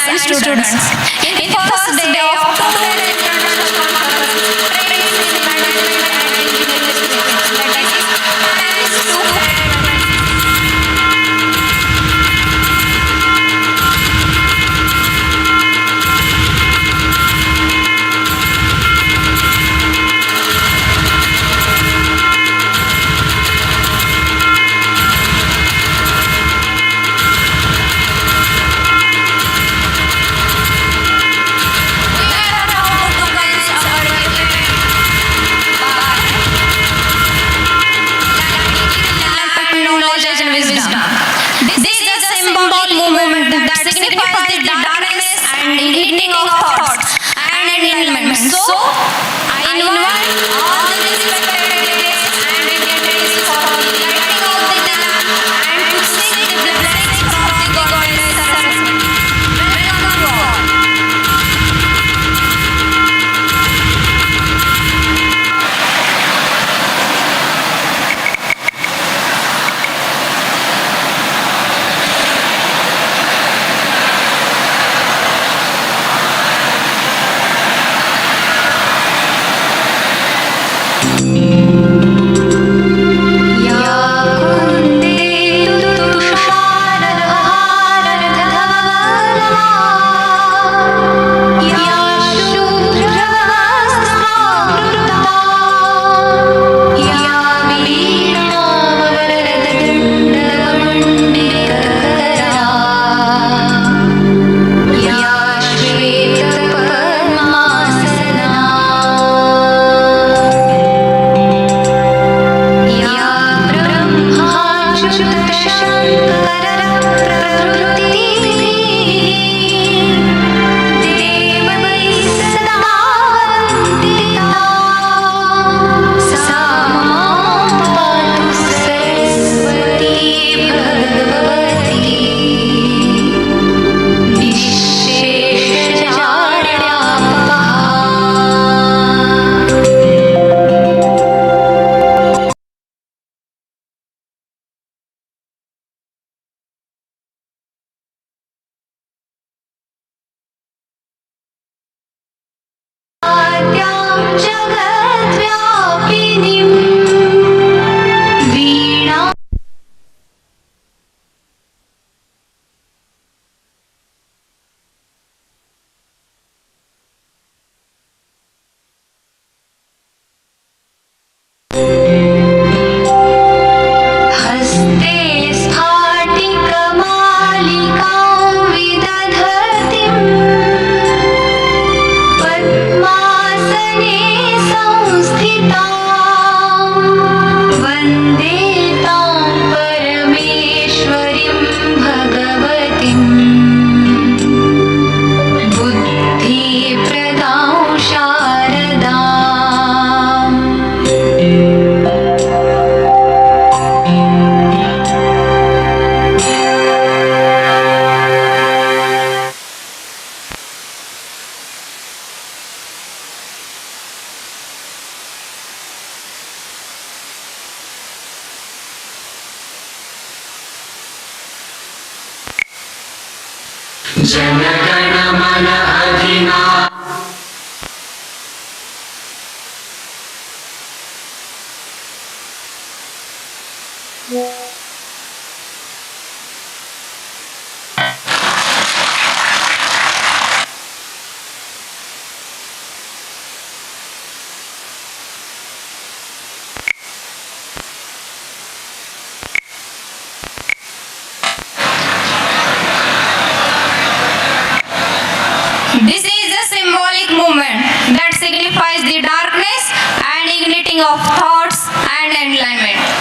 and students. In the first day of of thoughts and enlightenment.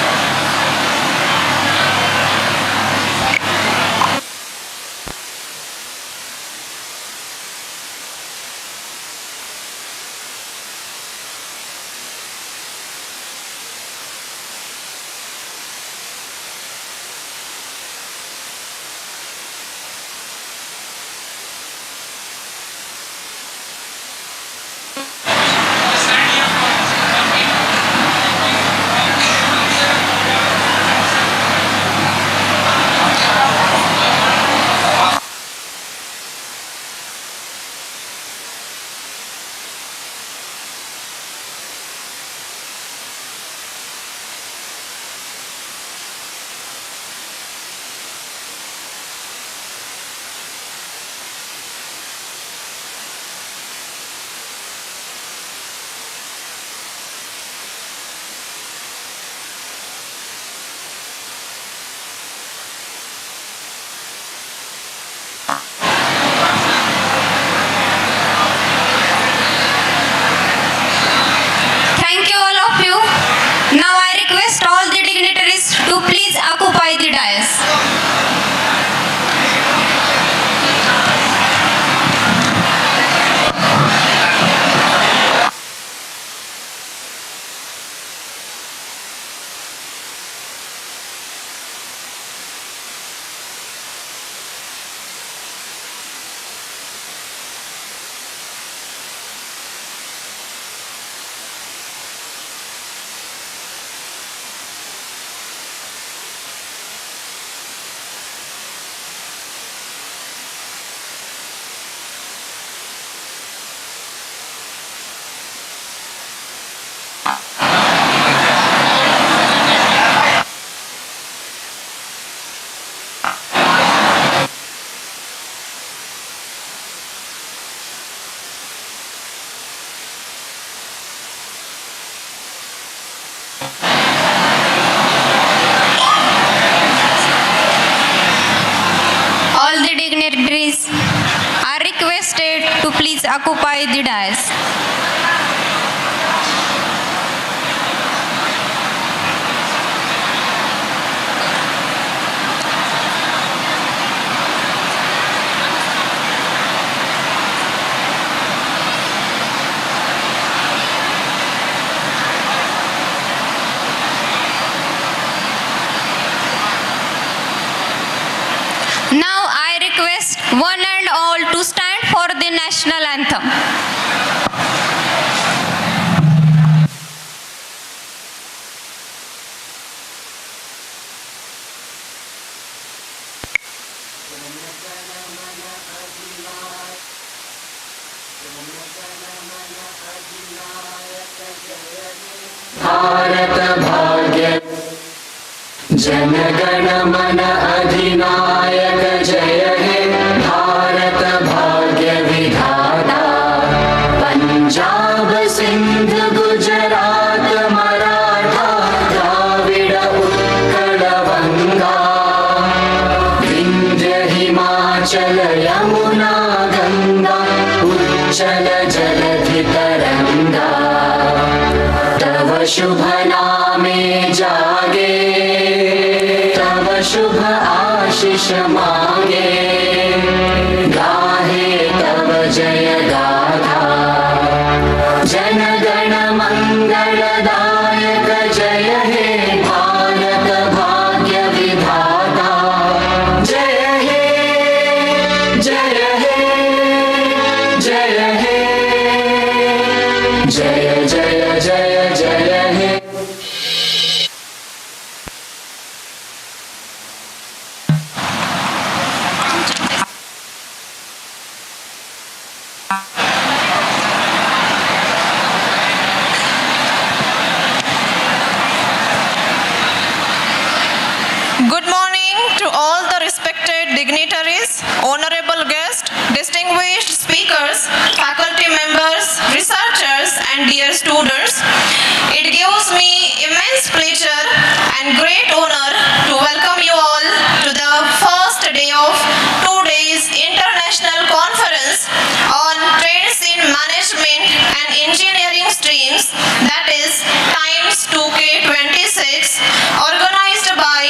occupy the dais. Now I request one and all to stand for the national anthem. Bharat भाग्य जनगण मन अधिनायक जय हे भारत भाग्य विधाता पंजाब सिंध गुजरात मराठा द्राविड उत्कल बंगा विंध्य हिमाचल यमुना गंगा उच्चल जलधि तरंगा तव शुभ नामे जागे तव शुभ आशीष मांगे गाहे तव जय गाथा जन गण मंगलदायक जय हे भारत भाग्य विधाता जय हे जय हे जय हे जय जय जय जय हे Good morning to all the respected dignitaries, honorable guests, distinguished speakers, faculty members, researchers, and dear students. It gives me immense pleasure and great honor to welcome you all to the first day of 2 days international conference on trends in management and engineering streams, that is Times 2K26, organized by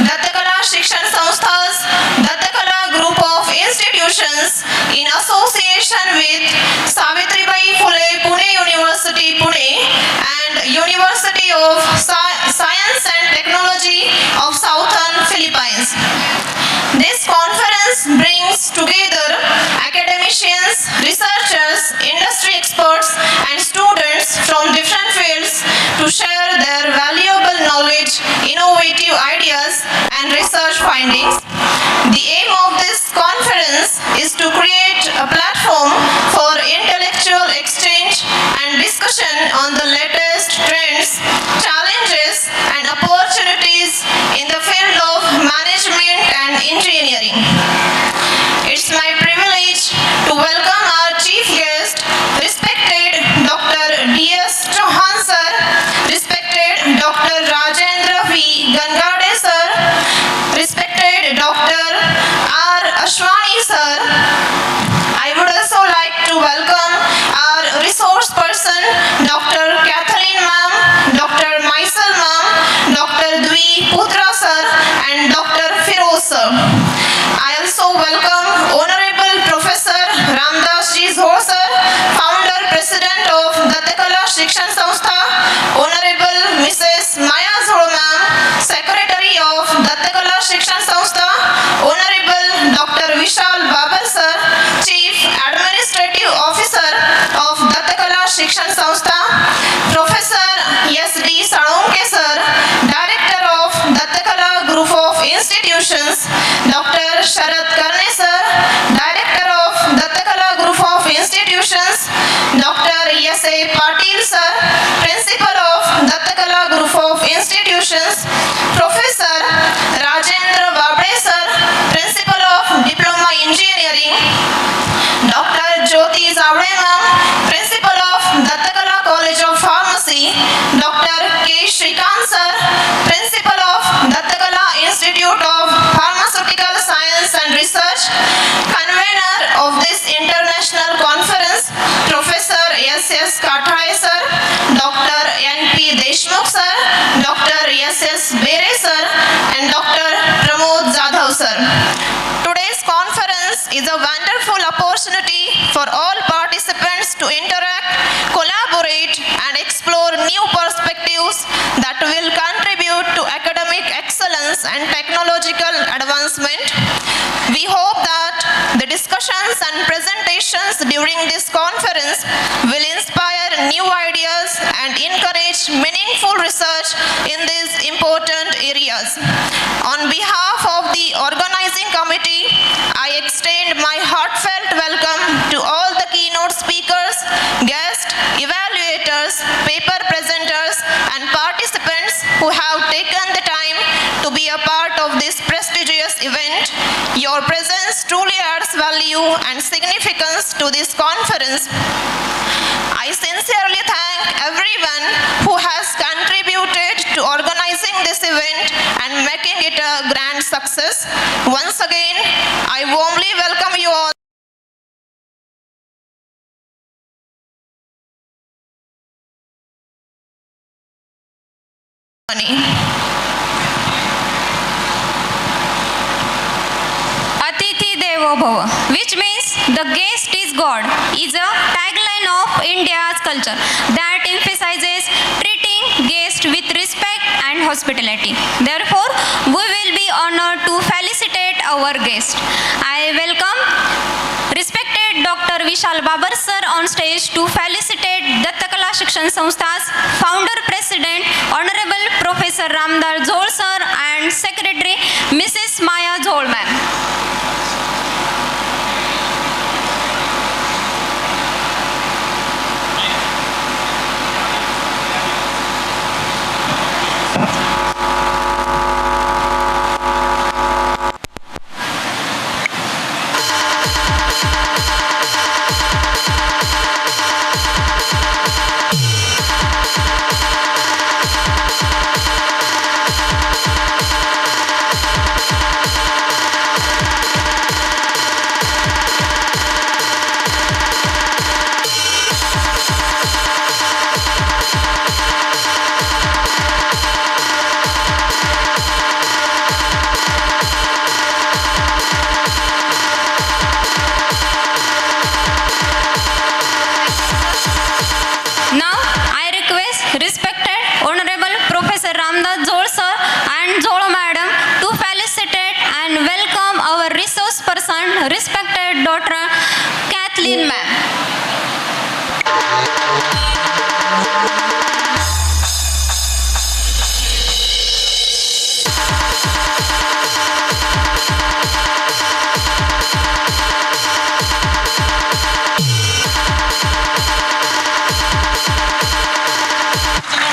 Dattakala Shikshan Sanstha's Dattakala group of institutions in association with Savitribai Phule Pune University Pune and University of Science and Technology of Southern Philippines. This conference brings together academicians, researchers, industry experts and students from different fields to share their valuable knowledge, innovative ideas and research findings. The aim of this conference is to create a platform for intellectual exchange and discussion on the latest trends, challenges and opportunities in the field of management and engineering. It's my privilege to welcome our chief guest, respected Dr. D.S. Chauhan sir, respected Dr. Rajendra V. Gangade sir, respected Dr. R. Ashwani sir. I would also like to welcome our resource person, Dr. to interact, collaborate, and explore new perspectives that will contribute to academic excellence and technological advancement. We hope that the discussions and presentations during this conference will inspire new ideas and encourage meaningful research in these important areas. On behalf of the organizing committee, I extend my heartfelt welcome to all the keynote speakers, guests, evaluators, paper presenters, and participants who have taken the time to be a part of this prestigious event. Your presence truly adds value and significance to this conference. I sincerely thank everyone who has contributed to organizing this event and making it a grand success. Once again, I warmly welcome you all. Atithi Devo Bhava, which means the guest is God, is a tagline of India's culture that emphasizes treating guests with respect and hospitality. Therefore, we will be honored to felicitate our guest. I welcome respected Dr. Vishal Babar sir on stage to felicitate Dattakala Shikshan Sanstha's founder president, Honorable Professor Ramdar Zol sir, and Secretary Mrs. Maya Zol ma'am. Respected Dr. Kathleen ma'am.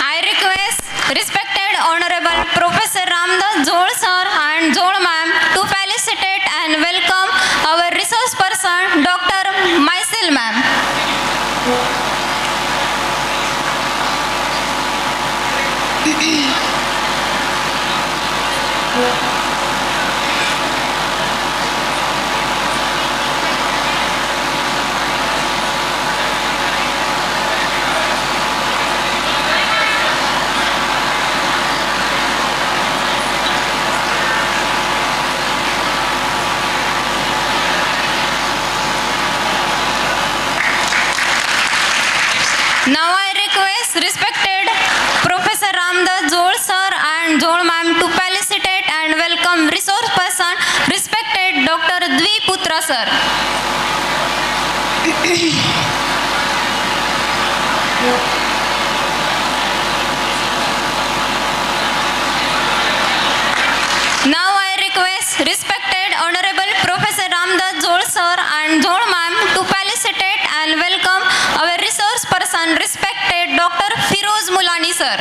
I request respected Honorable Professor Ramdas Zol sir and Zol ma'am to felicitate and welcome our resource person Dr. Mycel ma'am. Now I request respected Professor Ramdas Zol sir and Zol ma'am to felicitate and welcome resource person respected Dr. Dviputra sir. Now I request respected Honorable Professor Ramdas Zol sir and Zol ma'am to felicitate and welcome our resource person respected Dr. Firoz Mulani sir.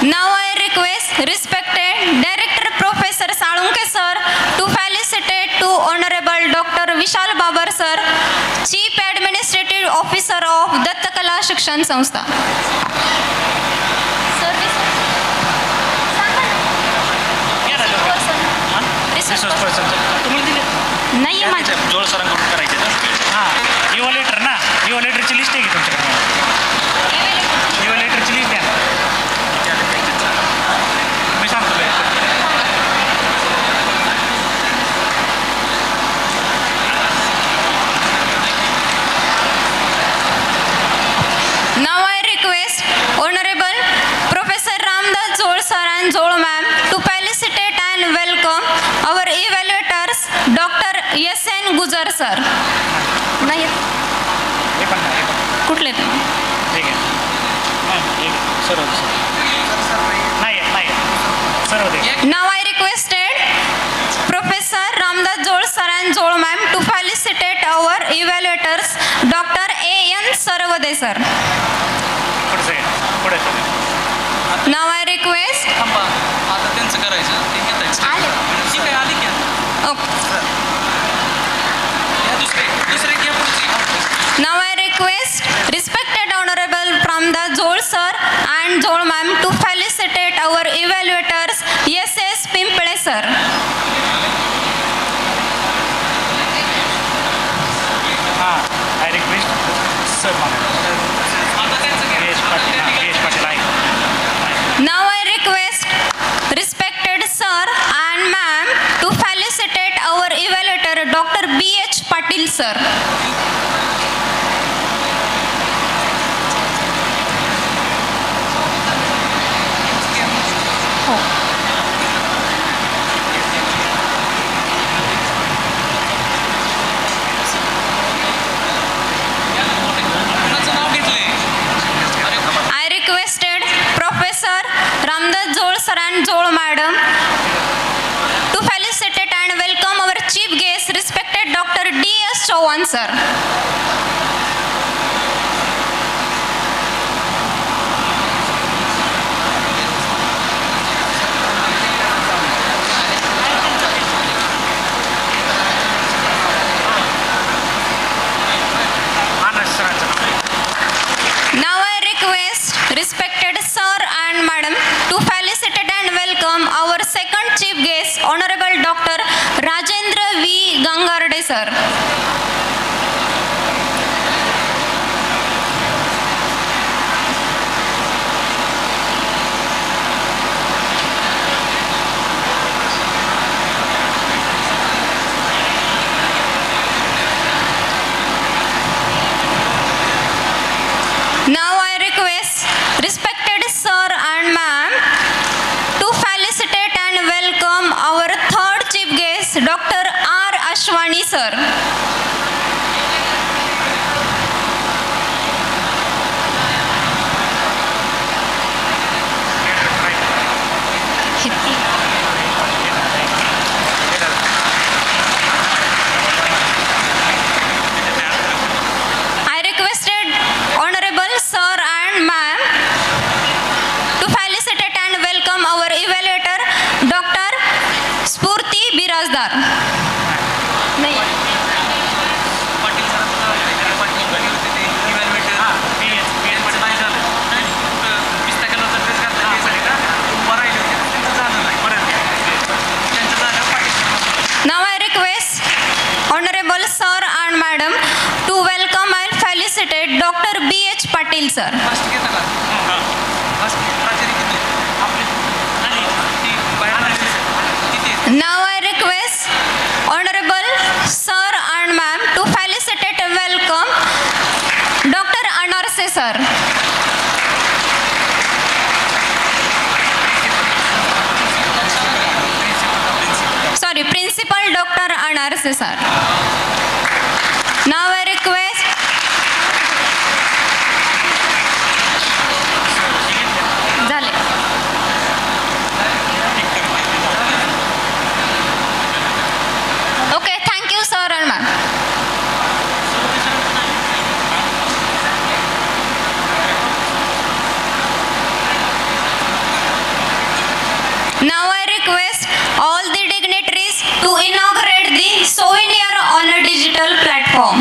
Now I request respected Director Professor Salunke sir to felicitate to Honorable Dr. Vishal Babar sir, Chief Administrative Officer of Dattakala Shikshan Sanstha. Service. Resource person तुम्हाला दिले नाही आहे माझ्या जोळ सरांकडून करायचे हां इव्हॉलेटर ना इव्हॉलेटरची list आहे की तुमच्याकडे इव्हॉलेटरची लिस्ट द्या मी सांगतो Now I request Honorable Professor Ramdas Jol sir and Jol ma'am to felicitate and welcome our evaluators Dr. S.N. Gujar sir. नाही हे पण नाही कुठले ते? ठीक आहे सर्व नाही सर्व दे Now I requested Professor Ramdas Jol sir and Jol ma'am to felicitate our evaluators Dr. A.N. Sarvade sir. पुढे Now I request थांबा आता त्यांचं करायचं ते घेत आहेत ठीक आहे आली की okay. या दुसरे घ्या पुढची Now I request respected Honorable Ramdas Jol sir and Jol ma'am to felicitate our evaluators S.S. Pimple sir. हां आय रिक्वेस्ट सर आता त्यांचं घ्या Now I request respected sir and ma'am to felicitate our evaluator Dr. B.H. Patil sir. कुणाचं नाव घेतलंय I requested Professor Ramdas Jol sir and Jol madam to felicitate and welcome our chief guest respected Dr. D.S. Chauhan sir. Now I request respected sir and madam to felicitate and welcome our second chief guest Honorable Dr. Rajendra V. Gangarde sir. Now I request respected sir and ma'am to felicitate and welcome our third chief guest Dr. R. Ashwani sir. I requested Honorable sir and ma'am to felicitate and welcome our evaluator Dr. Spurti Birazdar. नाही पाटील सरांचं पाटील होते ते इव्हॅल्युएटर पण नाही झालं पुस्तकाला dress घातला ते झाले का उभं राहिले होते त्यांचं झालं नाही परत त्यांचं झालं Patil Now I request Honorable sir and madam to welcome and felicitate Dr. B.H. Patil sir. Fast घेता का फास्ट प्राचार्य किती आपली नाही ती बाहेर तिथे Now I request Honorable sir and ma'am to felicitate and welcome Dr. Anarse sir. Sorry, Principal Dr. Anarse sir. Now I request झाले. Okay, thank you sir and ma'am. Now I request all the dignitaries to inaugurate the Souvenir on a digital platform.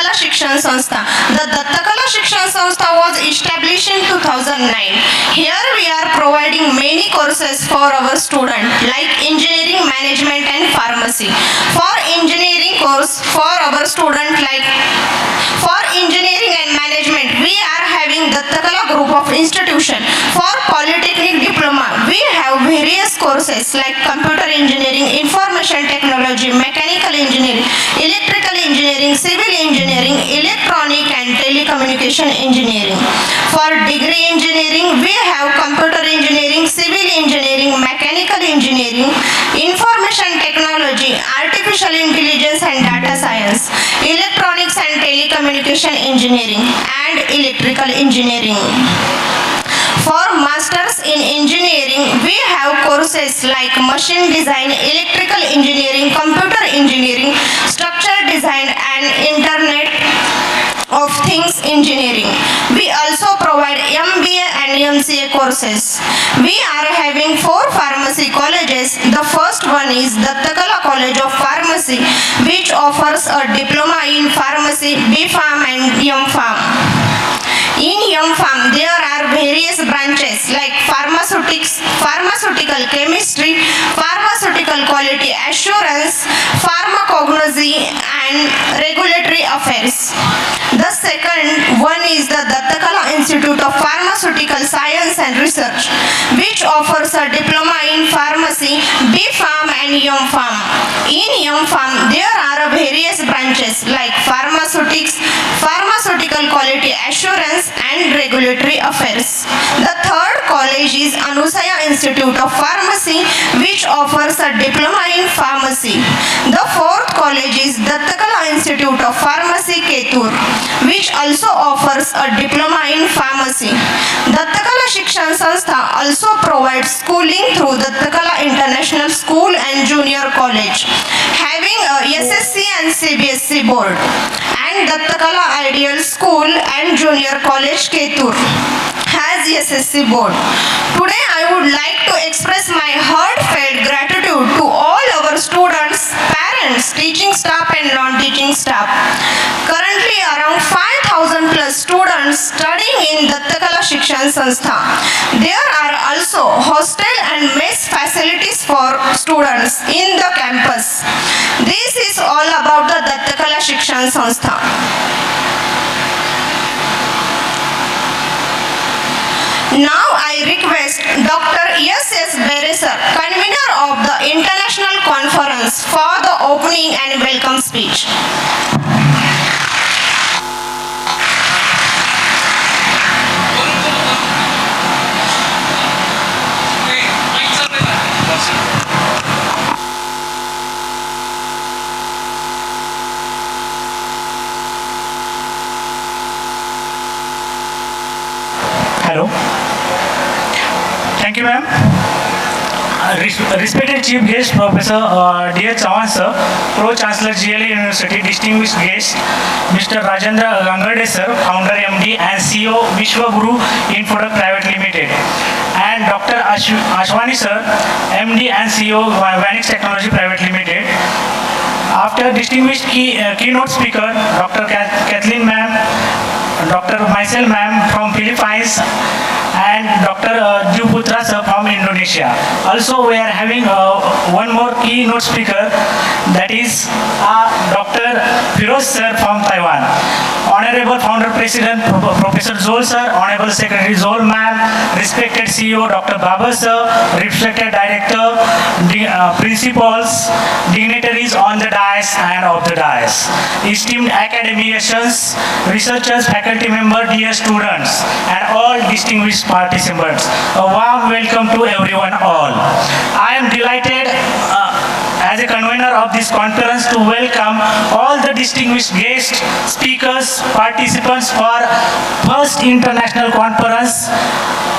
Dattakala Shikshan Sanstha. The Dattakala Shikshan Sanstha was established in 2009. Here we are providing many courses for our students like engineering, management and pharmacy. For engineering course for our students for engineering and management we are having Dattakala group of institution. For polytechnic diploma we have various courses like computer engineering, information technology, mechanical engineering, electrical engineering, civil engineering, electronic and telecommunication engineering. For degree engineering we have computer engineering, civil engineering, mechanical engineering, information technology, artificial intelligence and data science, electronics and telecommunication engineering and electrical engineering. For masters in engineering we have courses like machine design, electrical engineering, computer engineering, structure design and internet of things engineering. We also provide MBA and MCA courses. We are having 4 pharmacy colleges. The first one is Dattakala College of Pharmacy, which offers a diploma in pharmacy, B.Pharm and M.Pharm. In M.Pharm, there are various branches like pharmaceutical chemistry, pharmaceutical quality assurance, pharmacognosy and regulatory affairs. The second one is the Dattakala Institute of Pharmaceutical Science and Research, which offers a diploma in pharmacy, B.Pharm and M.Pharm. In M.Pharm, there are various branches like pharmaceutical quality assurance and regulatory affairs. The third college is Anusaya Institute of Pharmacy, which offers a diploma in pharmacy. The fourth college is Dattakala Institute of Pharmacy, Ketur, which also offers a diploma in pharmacy. Dattakala Shikshan Sanstha also provides schooling through Dattakala International School and Junior College, having a SSC and CBSC board, and Dattakala Ideal School and Junior College, Ketur has SSC board. Today I would like to express my heartfelt gratitude to all our students, parents, teaching staff and non-teaching staff. Currently around 5,000 plus students studying in Dattakala Shikshan Sanstha. There are also hostel and mess facilities for students in the campus. This is all about the Dattakala Shikshan Sanstha. Now I request Dr. S.S. Beresar, convener of the International Conference, for the opening and welcome speech. Hello. Thank you, ma'am. Respected Chief Guest, Professor dear Chauhan sir, Pro Chancellor GLA University, distinguished guest, Mr. Rajendra Gangade sir, Founder MD and CEO Vishwaguru Infotech Private Limited, and Dr. Ashwani sir, MD and CEO Vanix Technology Private Limited. After distinguished keynote speaker, Dr. Kathleen ma'am, Dr. Mycel ma'am from Philippines, and Dr. Juputra sir from Indonesia. Also we are having one more keynote speaker, that is Dr. Firoz sir from Taiwan. Honorable Founder President Professor Zol sir, Honorable Secretary Zol ma'am, respected CEO Dr. Baba sir, respected Director, principals, dignitaries on the dais and off the dais, esteemed academicians, researchers, faculty members, dear students, and all distinguished participants. A warm welcome to everyone all. I am delighted as a convener of this conference to welcome all the distinguished guests, speakers, participants for first international conference,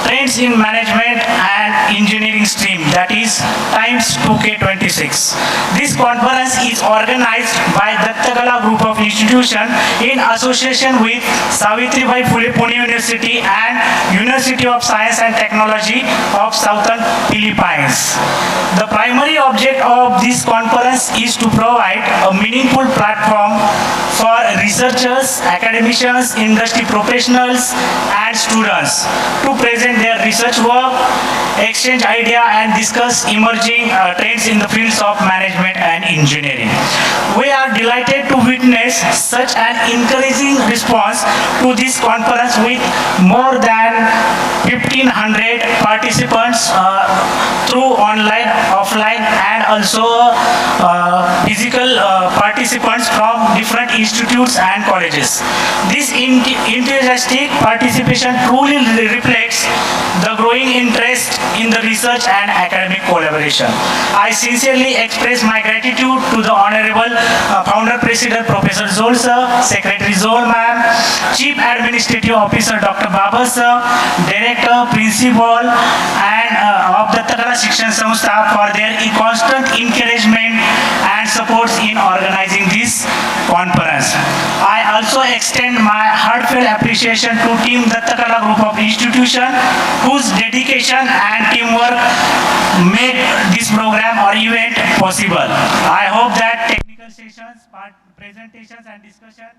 Trends in Management and Engineering stream, that is times 2K26. This conference is organized by Dattakala group of institutions in association with Savitribai Phule Pune University and University of Science and Technology of Southern Philippines. The primary object of this conference is to provide a meaningful platform for researchers, academicians, industry professionals, and students to present their research work, exchange ideas, and discuss emerging trends in the fields of management and engineering. We are delighted to witness such an encouraging response to this conference with more than 1,500 participants through online, offline, and also physical participants from different institutes and colleges. This enthusiastic participation truly reflects the growing interest in the research and academic collaboration. I sincerely express my gratitude to the Honorable Founder President Professor Zol Sir, Secretary Zol Ma'am, Chief Administrative Officer Dr. Baba Sir, Director, Principal, and of Dattakala Shikshan Sanstha for their constant encouragement and supports in organizing this conference. I also extend my heartfelt appreciation to Team Dattakala Group of Institutions whose dedication and teamwork made this program or event possible. I hope that technical sessions, presentations and discussion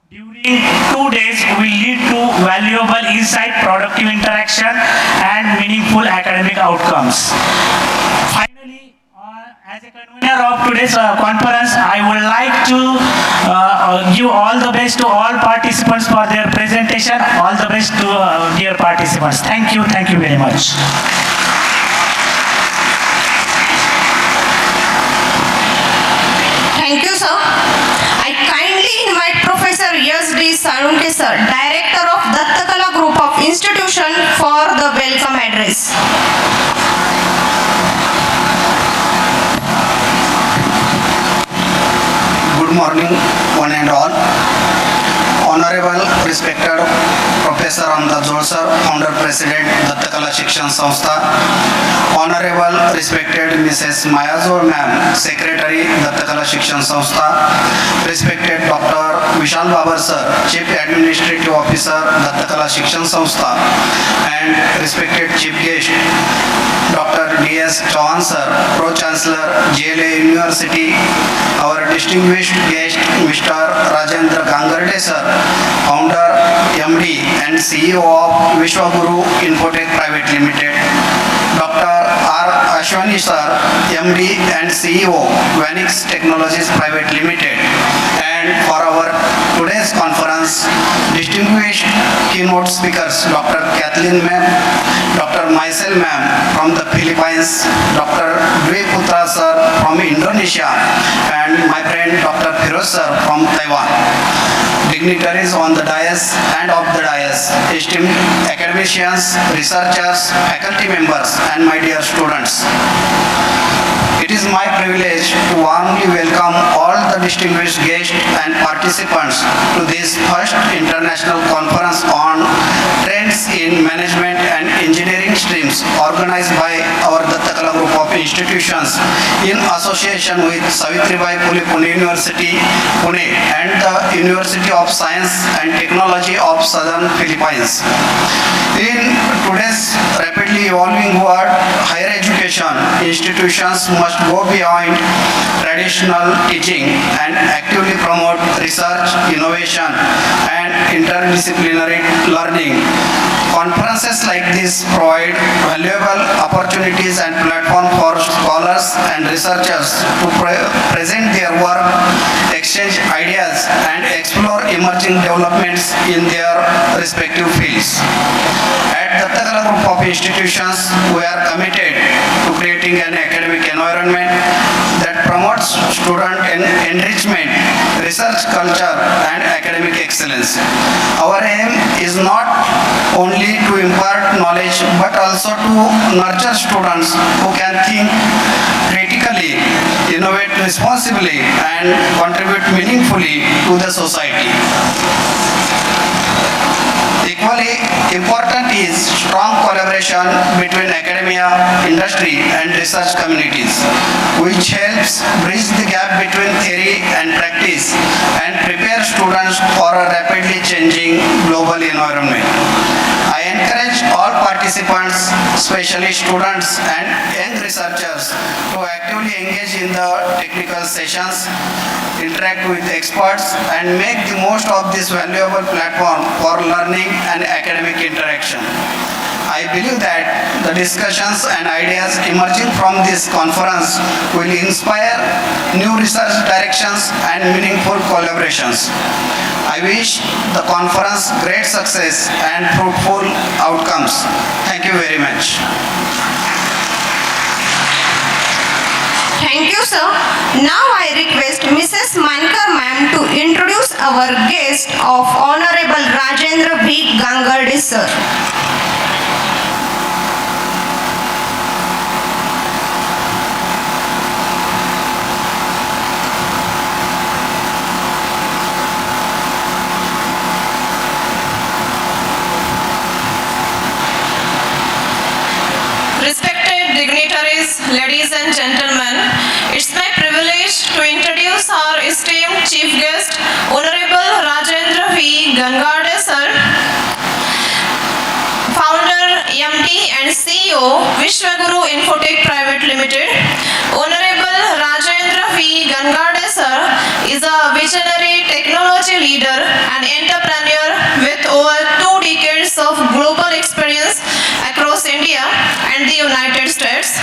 during 2 days will lead to valuable insight, productive interaction and meaningful academic outcomes. Finally, as a convener of today's conference, I would like to give all the best to all participants for their presentation. All the best to dear participants. Thank you very much. Thank you, sir. I kindly invite Professor S.D. Sanunke, sir, Director of Dattakala Group of Institution, for the welcome address. Good morning, one and all. Honorable, respected Professor Amdad Zol Sir, Founder President, Dattakala Shikshan Sanstha. Honorable, respected Mrs. Maya Zol Ma'am, Secretary, Dattakala Shikshan Sanstha. Respected Dr. Vishal Babar Sir, Chief Administrative Officer, Dattakala Shikshan Sanstha. And respected Chief Guest, Dr. D.S. Chauhan Sir, Pro Chancellor, GLA University. Our distinguished guest, Mr. Rajendra Gangarde Sir, Founder, MD and CEO of Vishwaguru Infotech Private Limited. Dr. R. Ashwani Sir, MD and CEO, Vanix Technologies Private Limited. And for our today's conference, distinguished keynote speakers, Dr. Kathleen Ma'am, Dr. Mycel Ma'am from the Philippines, Dr. Dwi Putra Sir from Indonesia, and my friend Dr. Firoz Sir from Taiwan. Dignitaries on the dais and off the dais, esteemed academicians, researchers, faculty members, and my dear students. It is my privilege to warmly welcome all the distinguished guests and participants to this first international conference on trends in management and engineering streams organized by our Dattakala Group of Institutions in association with Savitribai Pune University, Pune, and the University of Science and Technology of Southern Philippines. In today's rapidly evolving world, higher education institutions must go beyond traditional teaching and actively promote research, innovation, and interdisciplinary learning. Conferences like this provide valuable opportunities and platform for scholars and researchers to present their work, exchange ideas, and explore emerging developments in their respective fields. At Dattakala Group of Institutions, we are committed to creating an academic environment that promotes student enrichment, research culture, and academic excellence. Our aim is not only to impart knowledge but also to nurture students who can think critically, innovate responsibly, and contribute meaningfully to the society. Equally important is strong collaboration between academia, industry, and research communities. which helps bridge the gap between theory and practice and prepare students for a rapidly changing global environment. I encourage all participants, especially students and young researchers, to actively engage in the technical sessions, interact with experts, and make the most of this valuable platform for learning and academic interaction. I believe that the discussions and ideas emerging from this conference will inspire new research directions and meaningful collaborations. I wish the conference great success and fruitful outcomes. Thank you very much. Thank you, sir. Now I request Mrs. Mankar ma'am to introduce our guest of Honorable Rajendra V. Gangarde, sir. Respected dignitaries, ladies and gentlemen, it's my privilege to introduce our esteemed chief guest, Honorable Rajendra V. Gangarde, sir, founder, MD and CEO, Vishwaguru Infotech Private Limited. Honorable Rajendra V. Gangarde, sir, is a visionary technology leader and entrepreneur with over 2 decades of global experience across India and the United States.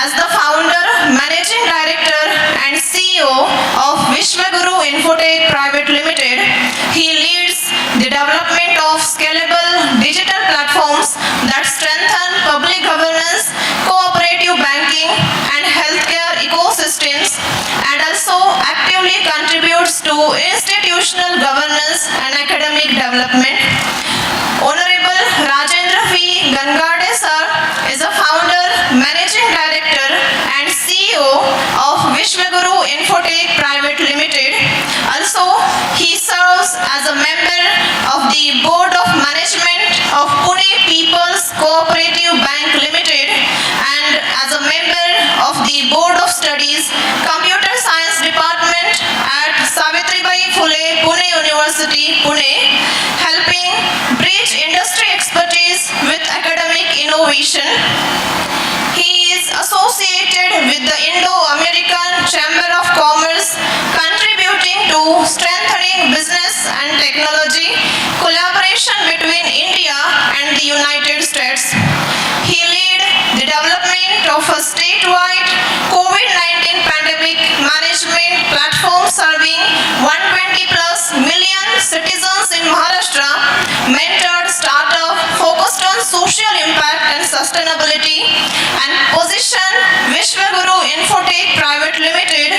As the founder, managing director and CEO of Vishwaguru Infotech Private Limited, he leads the development of scalable digital platforms that strengthen public governance, cooperative banking and healthcare ecosystems, and also actively contributes to institutional governance and academic development. Honorable Rajendra V. Gangarde, sir, is a founder, managing director and CEO of Vishwaguru Infotech Private Limited. Also, he serves as a member of the Board of Management of Pune People's Cooperative Bank Limited and as a member of the Board of Studies, Computer Science Department at Savitribai Phule, Pune University, Pune, helping bridge industry expertise with academic innovation. He is associated with the Indo-American Chamber of Commerce, contributing to strengthening business and technology collaboration between India and the United States. He led the development of a statewide COVID-19 pandemic management platform serving 120 plus million citizens in Maharashtra, mentored startup focused on social impact and sustainability, and positioned Vishwaguru Infotech Private Limited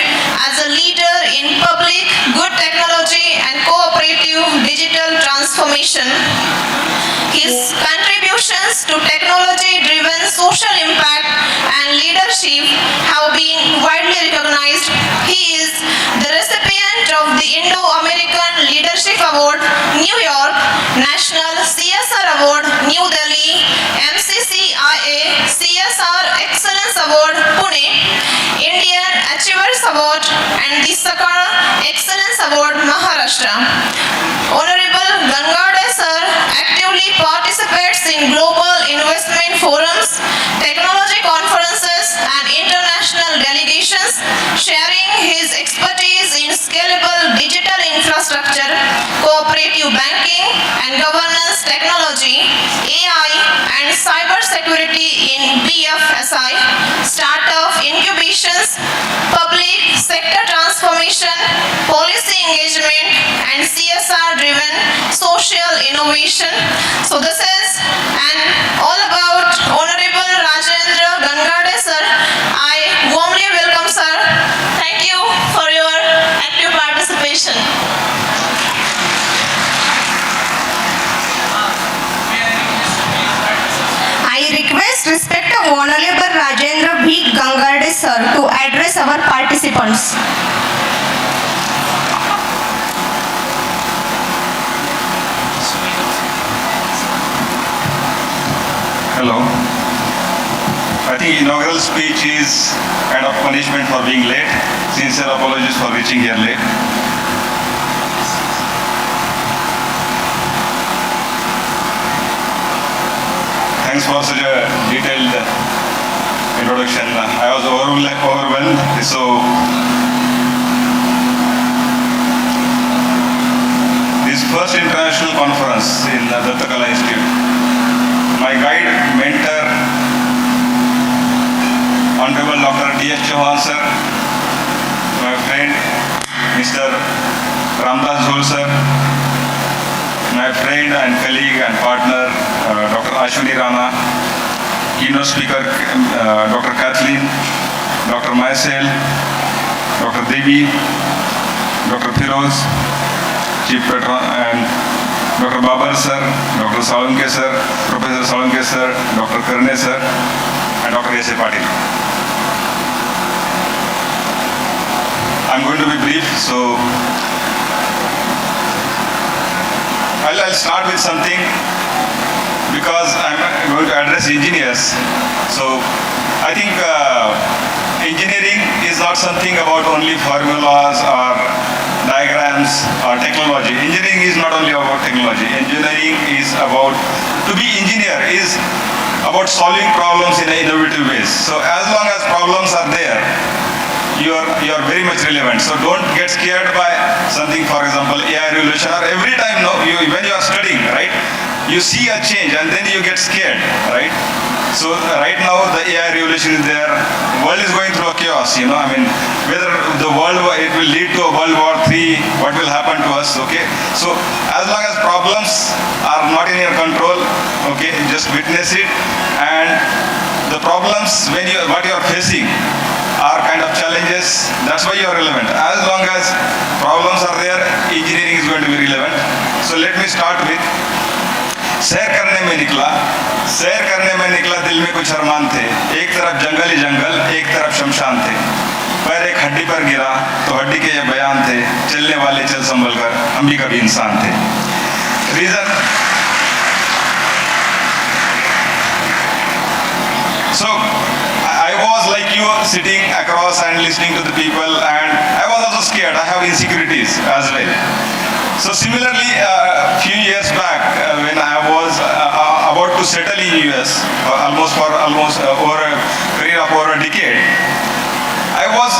as a leader in public good technology and cooperative digital transformation. His contributions to technology-driven social impact and leadership have been widely recognized. He is the recipient of the Indo-American Leadership Award, New York, National CSR Award, New Delhi, MCCIA CSR Excellence Award, Pune, Indian Achievers Award, and the Sakara Excellence Award, Maharashtra. Honorable Gangarde, sir, actively participates in global investment forums, technology conferences, and international delegations, sharing his expertise in scalable digital infrastructure, cooperative banking and governance technology, AI, and cyber security in BFSI, startup incubations, public sector transformation, policy engagement, and CSR-driven social innovation. So this is all about Honorable Rajendra Gangarde, sir. I warmly welcome, sir. Thank you for your active participation. I request respected Honorable Rajendra V. Gangarde, sir, to address our participants. Hello. I think inaugural speech is kind of punishment for being late. Sincere apologies for reaching here late. Thanks for such a detailed introduction. I was overwhelmed. So this first international conference in the Dattakala Institute, my guide, mentor, Honorable Dr. D.S. Chauhan sir, my friend Mr. Ramdas Jhol sir, my friend and colleague and partner Dr. Ashwini Rana, keynote speaker Dr. Kathleen, Dr. Mycel, Dr. Devi, Dr. Firoz, Chief Patron, and Dr. Babar sir, Dr. Salanke sir, Professor Salanke sir, Dr. Karne sir, and Dr. S.A. Patil. I'm going to be brief, so I'll start with something because I'm going to address engineers. So I think engineering is not something about only formulas or diagrams or technology. Engineering is not only about technology. Engineering is about, to be engineer is about solving problems in innovative ways. So as long as problems are there, you are very much relevant. So don't get scared by something, for example, AI revolution, or every time when you are studying, right, you see a change and then you get scared, right? So right now the AI revolution is there. The world is going through a chaos, I mean, whether the world, it will lead to a World War III, what will happen to us, okay? So as long as problems are not in your control, okay, just witness it, and the problems what you are facing are kind of challenges, that's why you are relevant. As long as problems are there, engineering is going to be relevant. So let me start with सैर करने में निकला दिल में कुछ अरमान थे, एक तरफ जंगल ही जंगल, एक तरफ शमशान थे, पैर एक हड्डी पर गिरा तो हड्डी के ये बयान थे, चलने वाले चल संभल कर, हम भी कभी इंसान थे. Reason, so I was like you, sitting across and listening to the people, and I was also scared. I have insecurities as well. So similarly, a few years back, when I was about to settle in US, almost over a career of over a decade, I was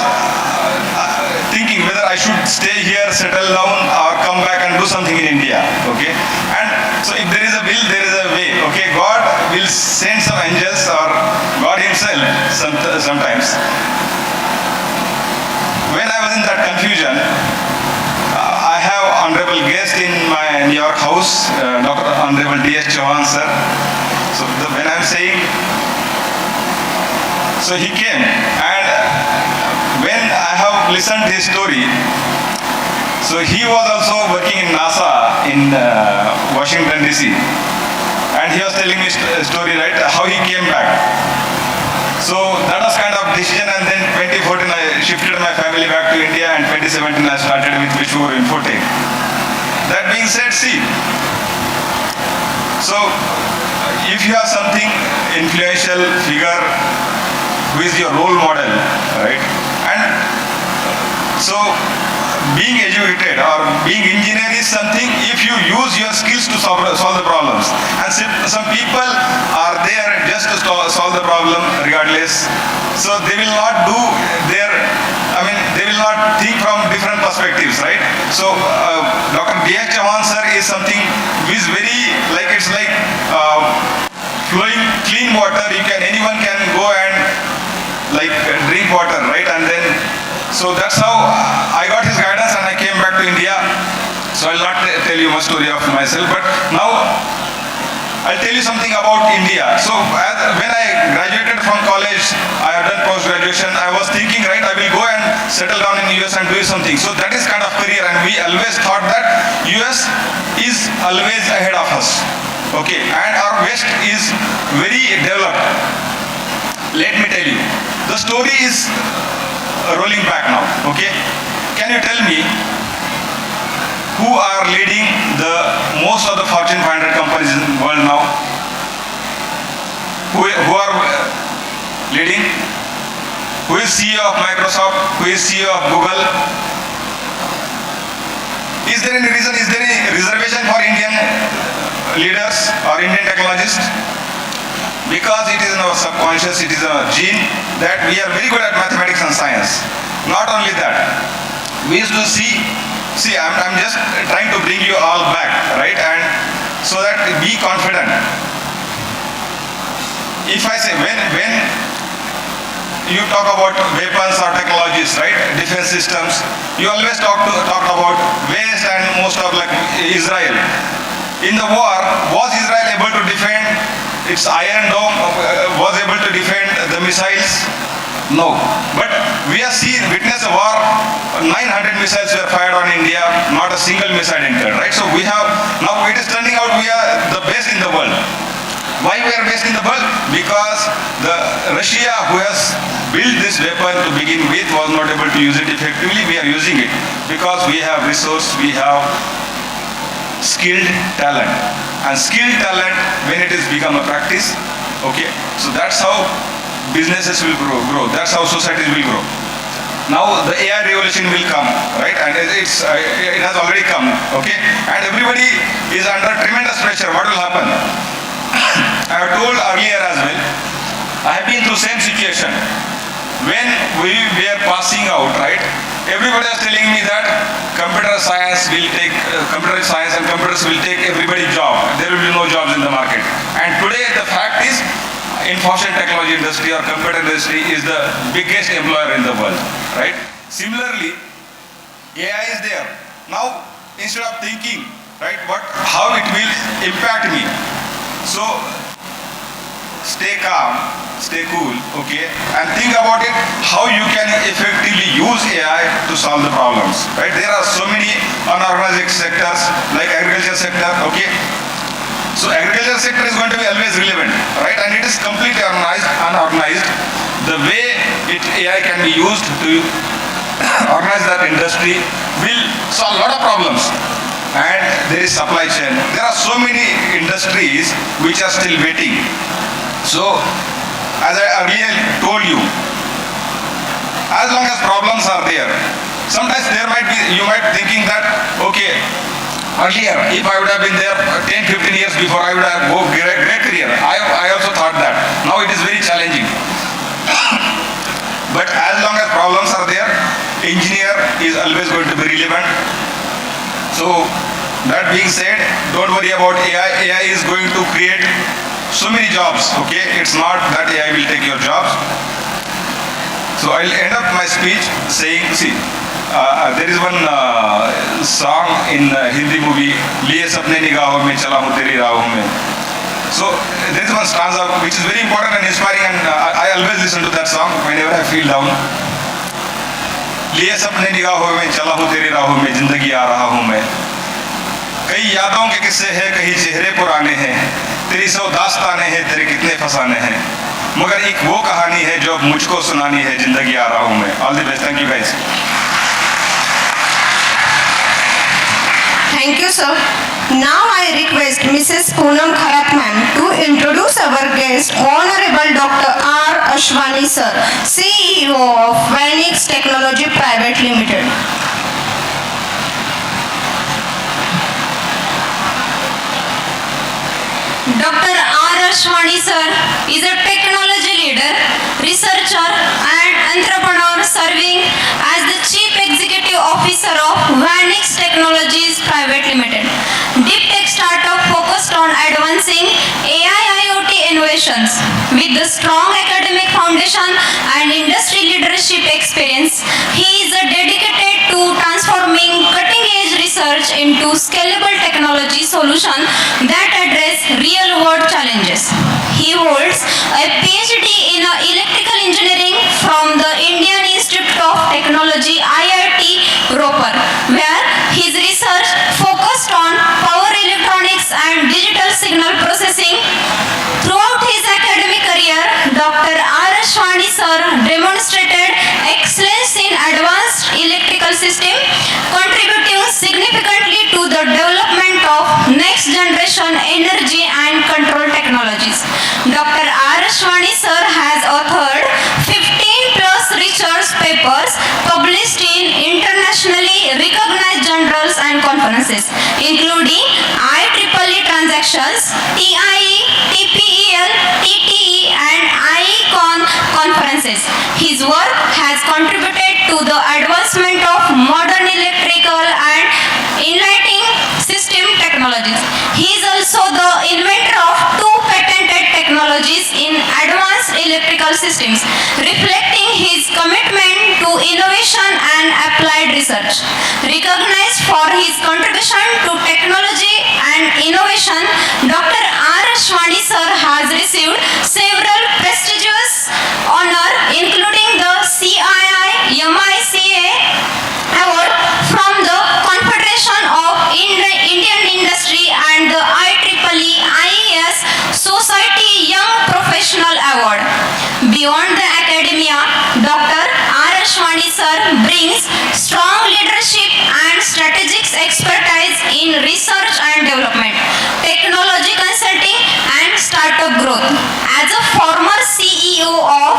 thinking whether I should stay here, settle down, or come back and do something in India. Okay, and so if there is a will, there is a way. Okay, God will send some angels, or God Himself sometimes. When I was in that confusion, I have honorable guest in my New York house, Dr. Honorable D.S. Chauhan sir. So when I'm saying, so he came, and when I have listened his story, so he was also working in NASA in Washington DC, and he was telling me a story, right, how he came back. So that was kind of decision, and then 2014 I shifted my family back to India, and 2017 I started with Vishwur Infotech. That being said, see, so if you have something influential figure who is your role model, right, and so being educated or being engineer is something if you use your skills to solve the problems, and some people are there just to solve the problem regardless, so they will not do they will not think from different perspectives, right? So Dr. D.S. Chauhan sir is something which is very it's like flowing clean water. Anyone can go and drink water, right? And then so that's how I got his guidance, and I came back to India. So I'll not tell you much story of myself, but now I'll tell you something about India. So when I graduated from college, I have done post-graduation, I was thinking, right, I will go and settle down in US and do something. So that is kind of career, and we always thought that US is always ahead of us. Okay, and our West is very developed. Let me tell you, the story is rolling back now, okay? Can you tell me who are leading most of the Fortune 500 companies in the world now? Who are leading? Who is CEO of Microsoft? Who is CEO of Google? Is there any reason, is there any reservation for Indian leaders or Indian technologists? Because it is in our subconscious, it is a gene that we are very good at mathematics and science. Not only that, we used to see, I'm just trying to bring you all back, right? And so that be confident. If I say, when you talk about weapons or technologies, right? Defense systems, you always talk about West and most of like Israel. In the war, was Israel able to defend its Iron Dome? Was able to defend the missiles? No. But we have witnessed a war. 900 missiles were fired on India. Not a single missile entered, right? So we have now it is turning out we are the best in the world. Why we are best in the world? Because the Russia who has built this weapon to begin with was not able to use it effectively. We are using it because we have resource, we have skilled talent. And skilled talent, when it is become a practice, okay, so that's how businesses will grow. That's how societies will grow. Now the AI revolution will come, right? And it has already come, okay? And everybody is under tremendous pressure. What will happen? I have told earlier as well, I have been through same situation. When we were passing out, right, everybody was telling me that computer science and computers will take everybody's job. There will be no jobs in the market. And today the fact is, information technology industry or computer industry is the biggest employer in the world, right? Similarly, AI is there. Now, instead of thinking, right, how it will impact me, so stay calm, stay cool, okay, and think about it, how you can effectively use AI to solve the problems, right? There are so many unorganized sectors like agriculture sector, okay. So agriculture sector is going to be always relevant, right? And it is completely unorganized. The way AI can be used to organize that industry will solve a lot of problems. And there is supply chain. There are so many industries which are still waiting. So, as I earlier told you, as long as problems are there, sometimes you might thinking that, okay, earlier, if I would have been there 10, 15 years before, I would have go great career. I also thought that. Now it is very challenging. But as long as problems are there, engineer is always going to be relevant. So, that being said, don't worry about AI. AI is going to create so many jobs, okay? It's not that AI will take your jobs. So, I'll end up my speech saying, there is one song in Hindi movie, Liye sapne nigaahon mein chala hu teri raahon mein. So, there is one stanza which is very important and inspiring, and I always listen to that song whenever I feel down. लिए सपने निगाहों में चला हूँ तेरी राहों में जिंदगी आ रहा हूँ मैं कई यादों के किस्से हैं कहीं चेहरे पुराने हैं तेरी सौ दास्ताने हैं तेरे कितने फसाने हैं मगर एक वो कहानी है जो अब मुझको सुनानी है जिंदगी आ रहा हूँ मैं all the best thank you guys Thank you, sir. Now I request Mrs. Poonam Kharath ma'am to introduce our guest, Honorable Dr. R. Ashwani sir, CEO of Phoenix Technology Private Limited. Dr. R. Ashwani sir is a technology leader, researcher and entrepreneur serving as the Chief Executive Officer of Phoenix Technologies Private Limited. Deep tech startup focused on advancing AI IoT innovations. With the strong academic foundation and industry leadership experience, he is dedicated to transforming cutting-edge research into scalable technology solutions that address real-world challenges. He holds a PhD in electrical engineering from the Indian Institute of Technology IIT Ropar, where his research focused on power electronics and digital signal processing. Throughout his academic career, Dr. R. Ashwani sir demonstrated excellence in advanced electrical system, contributing significantly to the development of next generation energy and control technologies. Dr. R. Ashwani sir has authored articles published in internationally recognized journals and conferences, including IEEE Transactions, TIE, TPEL, TTE, and IECON conferences. His work has contributed to the advancement of modern electrical and lighting system technologies. He is also the inventor of two patented technologies in advanced electrical systems, reflecting his commitment to innovation and applied research. Recognized for his contribution to technology and innovation, Dr. R. Ashwani sir has received several prestigious honors, including the CII MICA Award from the Confederation of Indian Industry and the IEEE IES Society Young Professional Award. Beyond the academia, Dr. R. Ashwani sir brings strong leadership and strategic expertise in research and development, technology consulting, and startup growth. As a former CEO of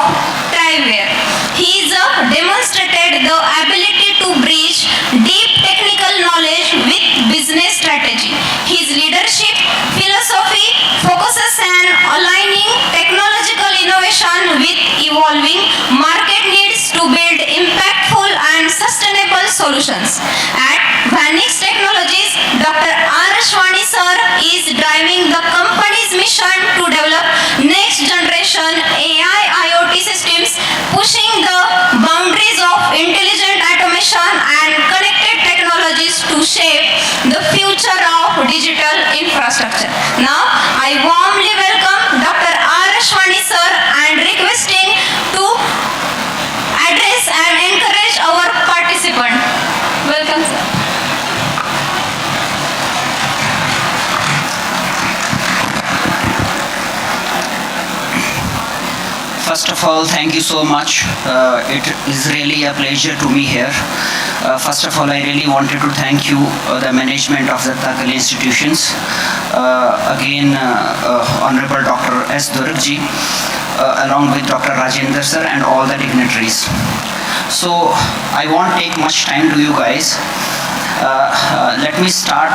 Triveware, he is demonstrated the ability to bridge deep technical knowledge with business strategy. His leadership philosophy focuses on aligning technological innovation with evolving market needs to build impactful and sustainable solutions. At Vanix Technologies, Dr. R. Ashwani sir is driving the company's mission to develop next generation AI IoT systems, pushing the boundaries of intelligent automation and connected technologies to shape the future of digital infrastructure. Now, I warmly welcome Dr. R. Ashwani sir and requesting to address and encourage our participant. Welcome, sir. First of all, thank you so much. It is really a pleasure to be here. First of all, I really wanted to thank you, the management of the Dattakala institutions. Again, Honorable Dr. S. Durgji, along with Dr. Rajendra sir and all the dignitaries. So, I won't take much time to you guys. Let me start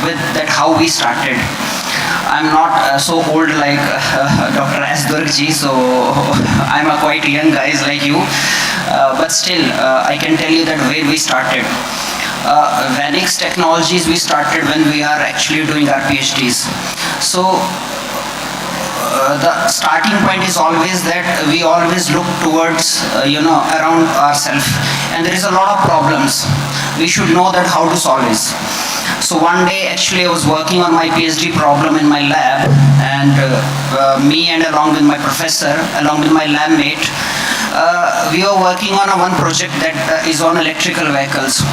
with that how we started. I'm not so old like Dr. S. Durgji, so I'm a quite young guys like you. But still, I can tell you that where we started. Vanix Technologies we started when we are actually doing our PhDs. So the starting point is always that we always look towards, around ourselves. And there is a lot of problems. We should know that how to solve this. So one day actually I was working on my PhD problem in my lab, and me and along with my professor, along with my lab mate, we were working on one project that is on electrical vehicles.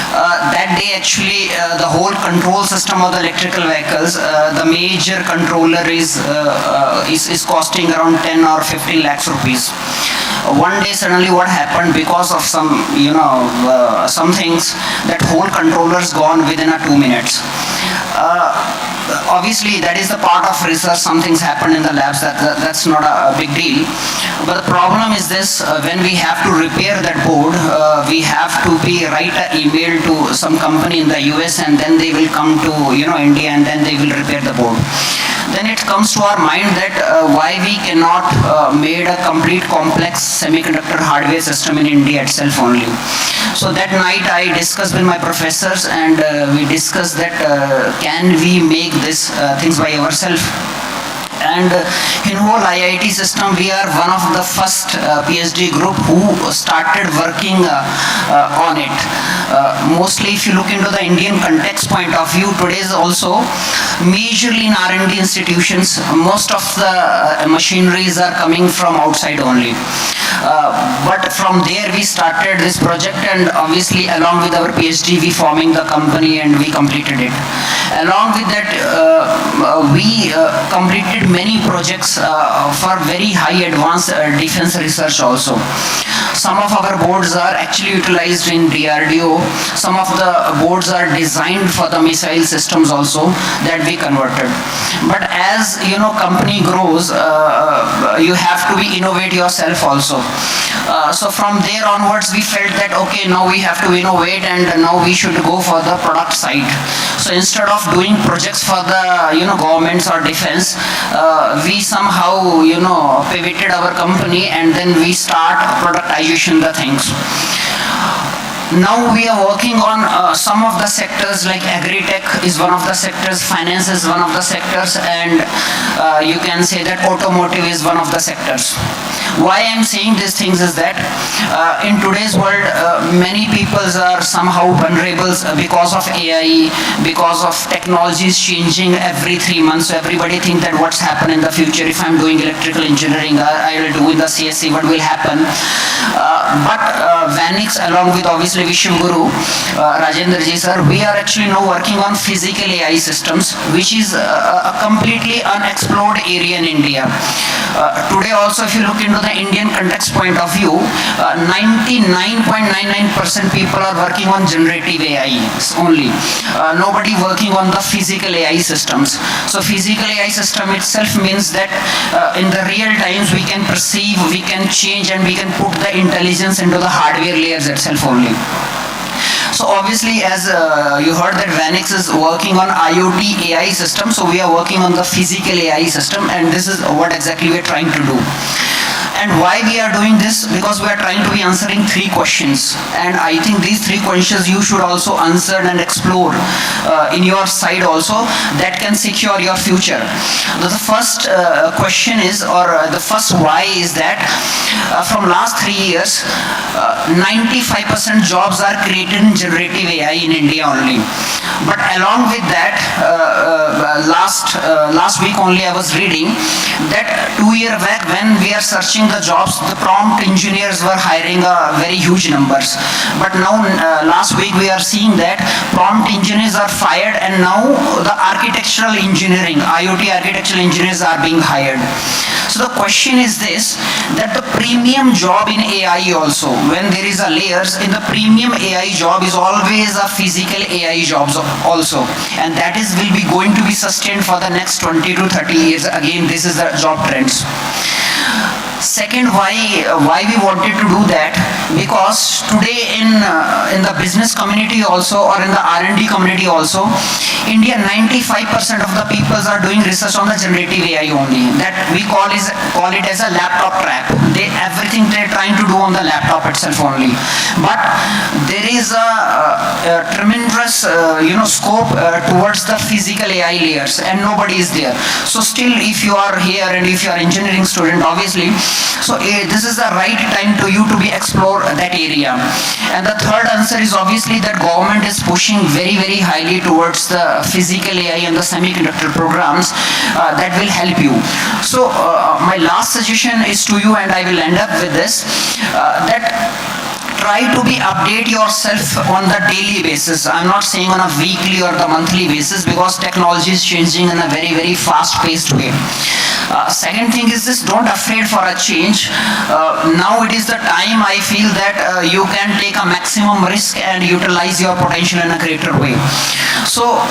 That day actually the whole control system of the electrical vehicles, the major controller is costing around 10 or 15 lakhs rupees. One day suddenly what happened, because of some some things, that whole controller's gone within 2 minutes. Obviously that is the part of research, some things happened in the labs, that's not a big deal. But the problem is this, when we have to repair that board, we have to write an email to some company in the US, and then they will come to India, and then they will repair the board. Then it comes to our mind that why we cannot made a complete complex semiconductor hardware system in India itself only. So that night I discussed with my professors, and we discussed that can we make this things by ourselves. And in whole IIT system, we are one of the first PhD group who started working on it. Mostly if you look into the Indian context point of view, today's also majorly in R&D institutions, most of the machineries are coming from outside only. But from there we started this project, and obviously along with our PhD we forming the company and we completed it. Along with that we completed many projects for very high advanced defense research also. Some of our boards are actually utilized in DRDO. Some of the boards are designed for the missile systems also that we converted. But as company grows, you have to be innovate yourself also. So from there onwards, we felt that, okay, now we have to innovate and now we should go for the product side. So instead of doing projects for the, governments or defense, we somehow, pivoted our company and then we start productization the things. Now we are working on some of the sectors, like agri-tech is one of the sectors, finance is one of the sectors, and you can say that automotive is one of the sectors. Why I am saying these things is that in today's world, many people are somehow vulnerable because of AI, because of technologies changing every 3 months. So everybody think that what's happen in the future, if I'm doing electrical engineering, I will do in the CSC, what will happen? But Vanix, along with obviously Vishwaguru, Rajendra ji sir, we are actually now working on physical AI systems, which is a completely unexplored area in India. Today also, if you look into the Indian context point of view, 99.99% people are working on generative AI only. Nobody working on the physical AI systems. So physical AI system itself means that in the real times we can perceive, we can change, and we can put the intelligence into the hardware layers itself only. So obviously, as you heard that Vanix is working on IoT AI system, so we are working on the physical AI system, and this is what exactly we are trying to do. And why we are doing this? Because we are trying to be answering 3 questions, and I think these 3 questions you should also answer and explore in your side also, that can secure your future. The first question is, or the first why is that from last 3 years, 95% jobs are created in generative AI in India only. But along with that, last week only I was reading that 2 years back when we are searching the jobs, the prompt engineers were hiring very huge numbers. But now last week we are seeing that prompt engineers are fired, and now the architectural engineering, IoT architectural engineers are being hired. So the question is this, that the premium job in AI also, when there is a layers, in the premium AI job is always a physical AI jobs also, and that is will be going to be sustained for the next 20 to 30 years. Again, this is the job trends. Second, why we wanted to do that, because today in the business community also, or in the R&D community also, India 95% of the people are doing research on the generative AI only. That we call it as a laptop trap. Everything they're trying to do on the laptop itself only. But there is a tremendous scope towards the physical AI layers, and nobody is there. So still, if you are here and if you are engineering student, obviously, so this is the right time to you to be explore that area. And the third answer is obviously that government is pushing very, very highly towards the physical AI and the semiconductor programs that will help you. So my last suggestion is to you, and I will end up with this, that try to be update yourself on the daily basis. I'm not saying on a weekly or the monthly basis, because technology is changing in a very, very fast-paced way. Second thing is this, don't afraid for a change. Now it is the time, I feel, that you can take a maximum risk and utilize your potential in a greater way. So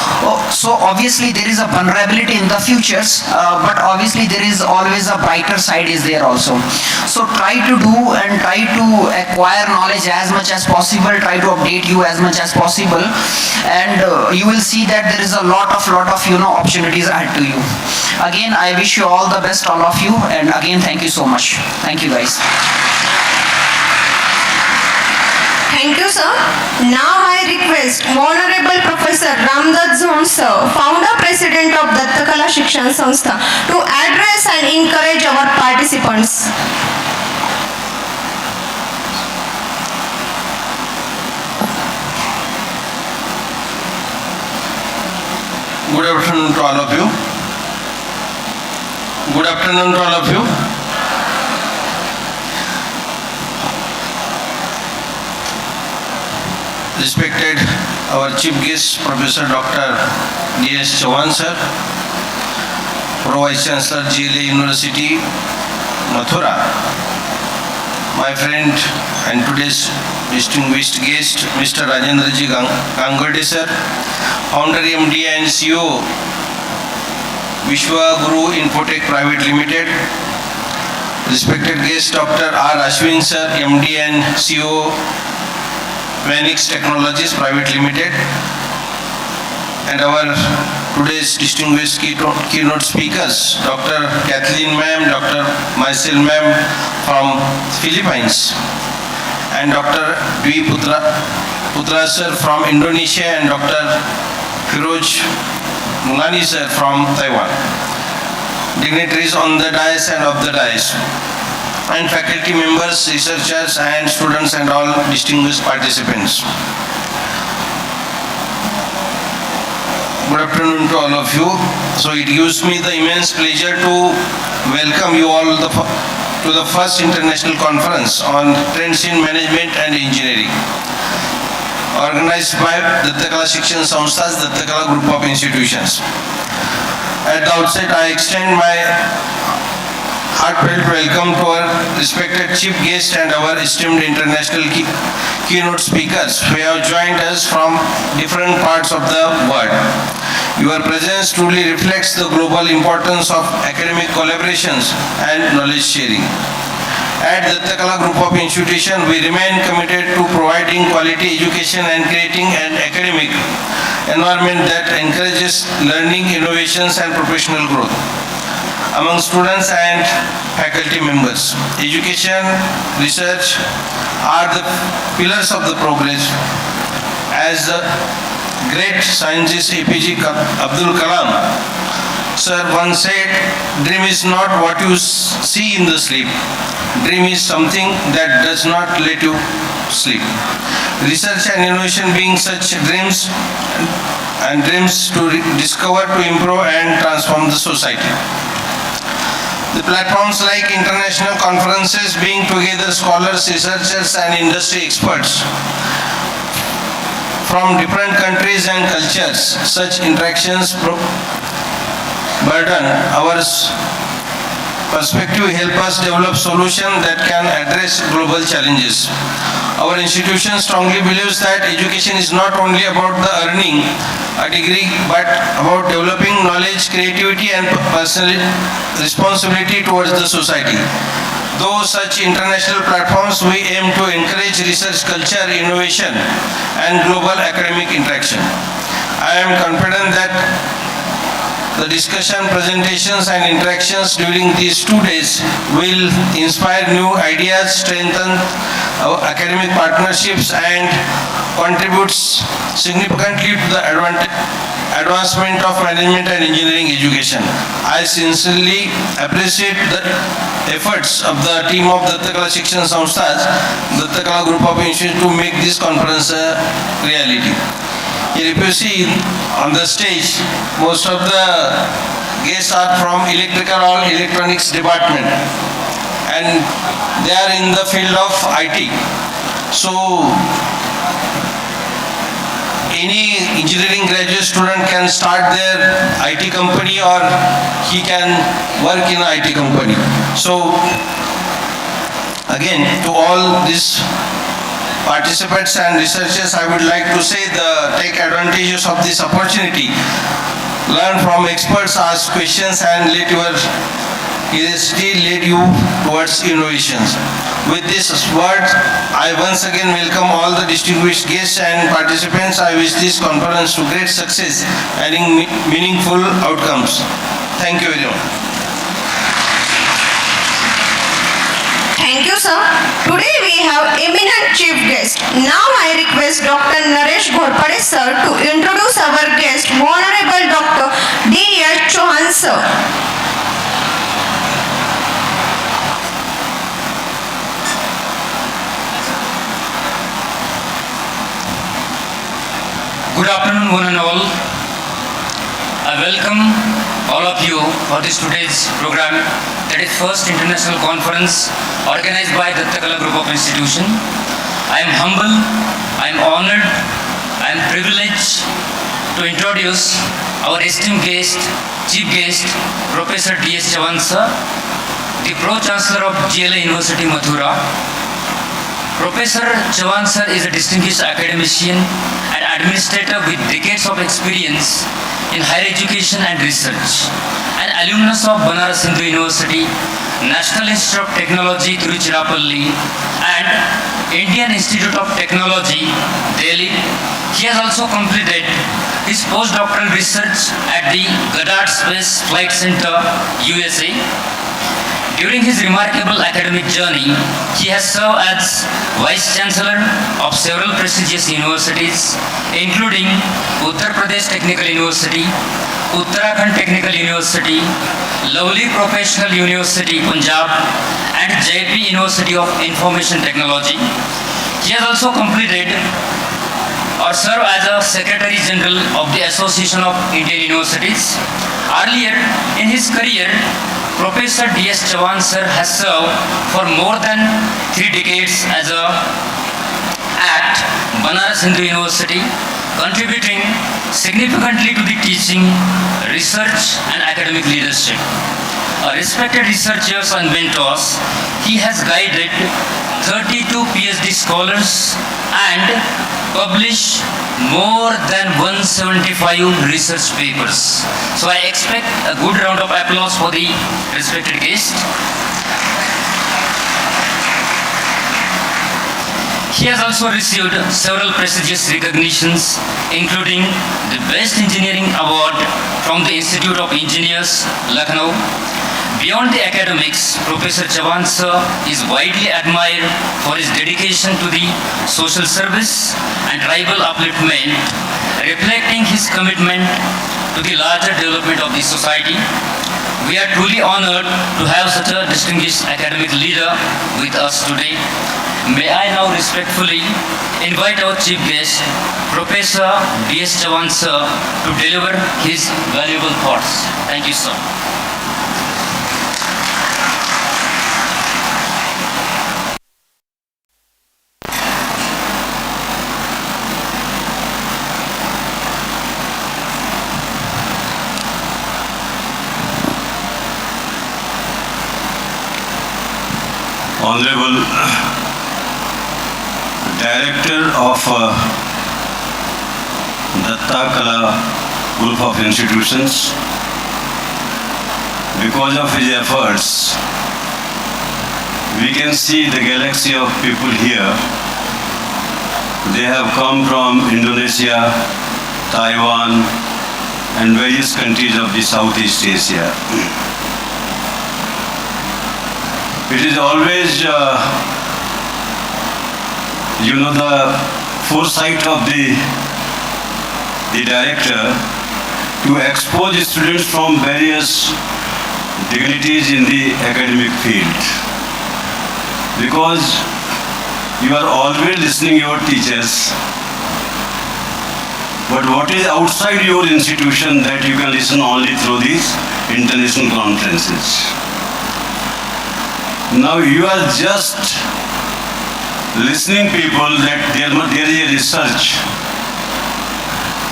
obviously there is a vulnerability in the futures, but obviously there is always a brighter side is there also. So try to do and try to acquire knowledge as much as possible, try to update you as much as possible, and you will see that there is a lot of opportunities ahead to you. Again, I wish you all the best, all of you, and again thank you so much. Thank you guys. Thank you, sir. Now I request Honorable Professor Ramdat sir, Founder President of Dattakala Shikshan Sanstha, to address and encourage our participants. Good afternoon to all of you. Good afternoon to all of you. Respected our chief guest, Professor Dr. D.S. Chauhan sir, Vice Chancellor, GLA University, Mathura, my friend and today's distinguished guest, Mr. Rajendra Ji Gangade sir, Founder MD and CEO, Vishwaguru Infotech Private Limited, respected guest Dr. R. Ashwin sir, MD and CEO, Vanix Technologies Private Limited, and our today's distinguished keynote speakers, Dr. Kathleen ma'am, Dr. Mycel ma'am from Philippines, and Dr. Dwi Putra sir from Indonesia, and Dr. Firoj Mulani sir from Taiwan. Dignitaries on the dais and off the dais, and faculty members, researchers and students and all distinguished participants. Good afternoon to all of you. So it gives me the immense pleasure to welcome you all to the first international conference on trends in management and engineering, organized by Dattakala Shikshan Sanstha's Dattakala group of institutions. At the outset, I extend my heartfelt welcome to our respected chief guest and our esteemed international keynote speakers who have joined us from different parts of the world. Your presence truly reflects the global importance of academic collaborations and knowledge sharing. At Dattakala Group of Institutions, we remain committed to providing quality education and creating an academic environment that encourages learning, innovations and professional growth among students and faculty members. Education, research are the pillars of the progress. As the great scientist APJ Abdul Kalam sir once said, dream is not what you see in the sleep. Dream is something that does not let you sleep. Research and innovation being such dreams to discover, to improve and transform the society. The platforms like international conferences being together scholars, researchers and industry experts from different countries and cultures. Such interactions burden our perspective, help us develop solutions that can address global challenges. Our institution strongly believes that education is not only about the earning a degree, but about developing knowledge, creativity and personal responsibility towards the society. Through such international platforms, we aim to encourage research culture, innovation and global academic interaction. I am confident that the discussion, presentations and interactions during these 2 days will inspire new ideas, strengthen our academic partnerships and contributes significantly to the advancement of management and engineering education. I sincerely appreciate the efforts of the team of Dattakala Shikshan Sanstha's Dattakala Group of Institutions to make this conference a reality. Here if you see on the stage, most of the guests are from electrical or electronics department and they are in the field of IT. So any engineering graduate student can start their IT company or he can work in an IT company. So again, to all these participants and researchers, I would like to say take advantages of this opportunity. Learn from experts, ask questions and let your curiosity lead you towards innovations. With this word, I once again welcome all the distinguished guests and participants. I wish this conference to great success and meaningful outcomes. Thank you very much. Thank you, sir. Today we have eminent chief guest. Now I request Dr. Naresh Ghorpade sir to introduce our guest, Honorable Dr. D.S. Chauhan sir. Good afternoon, one and all. I welcome all of you for this today's program, that is first international conference organized by Dattakala Group of Institutions. I am humble, I am honored, I am privileged to introduce our esteemed guest, chief guest, Professor D.S. Chauhan sir, the Pro-Chancellor of GLA University, Mathura. Professor Chauhan sir is a distinguished academician and administrator with decades of experience in higher education and research, an alumnus of Banaras Hindu University National Institute of Technology, Tiruchirappalli, and Indian Institute of Technology, Delhi. He has also completed his postdoctoral research at the Goddard Space Flight Center, USA. During his remarkable academic journey, he has served as Vice Chancellor of several prestigious universities, including Uttar Pradesh Technical University, Uttarakhand Technical University, Lovely Professional University, Punjab, and JP University of Information Technology. He has also completed or served as a Secretary General of the Association of Indian Universities. Earlier in his career, Professor D.S. Chauhan sir has served for more than 3 decades as a at Banaras Hindu University, contributing significantly to the teaching, research and academic leadership. A respected researcher and mentors, he has guided 32 PhD scholars and published more than 175 research papers. So I expect a good round of applause for the respected guest. He has also received several prestigious recognitions, including the Best Engineering Award from the Institute of Engineers, Lucknow. Beyond the academics, Professor Chauhan sir is widely admired for his dedication to the social service and tribal upliftment, reflecting his commitment to the larger development of the society. We are truly honored to have such a distinguished academic leader with us today. May I now respectfully invite our chief guest, Professor D.S. Chauhan sir, to deliver his valuable thoughts. Thank you, sir. Honorable Director of Dattakala Group of Institutions, because of his efforts, we can see the galaxy of people here. They have come from Indonesia, Taiwan, and various countries of the Southeast Asia. It is always, the foresight of the director to expose students from various dignitaries in the academic field. Because you are always listening to your teachers, but what is outside your institution that you can listen only through these international conferences. Now you are just listening people that there is a research.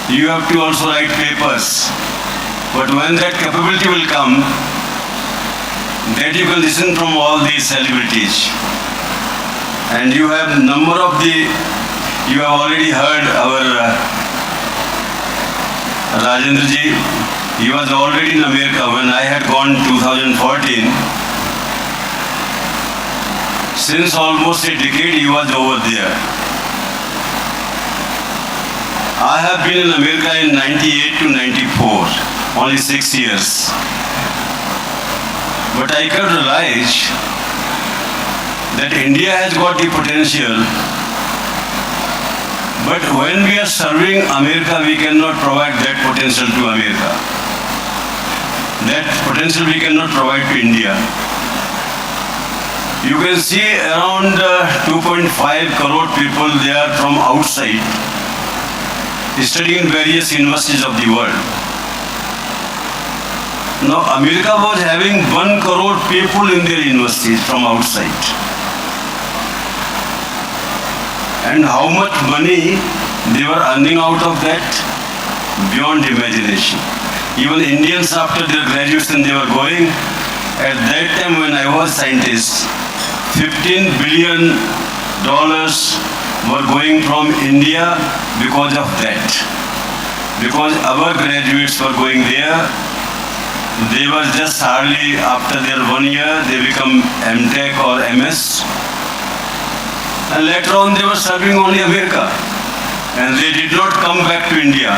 You have to also write papers. But when that capability will come, that you can listen from all these celebrities. And you have number of you have already heard our Rajendraji. He was already in America when I had gone 2014. Since almost a decade he was over there. I have been in America in 98 to 94, only 6 years. But I can realize that India has got the potential, but when we are serving America, we cannot provide that potential to America. That potential we cannot provide to India. You can see around 2.5 crore people there from outside studying in various universities of the world. Now America was having 1 crore people in their universities from outside. And how much money they were earning out of that? Beyond imagination. Even Indians after their graduation they were going. At that time when I was scientist, $15 billion were going from India because of that. Because our graduates were going there They were just hardly after their 1 year, they become MTech or MS. And later on, they were serving only America. And they did not come back to India.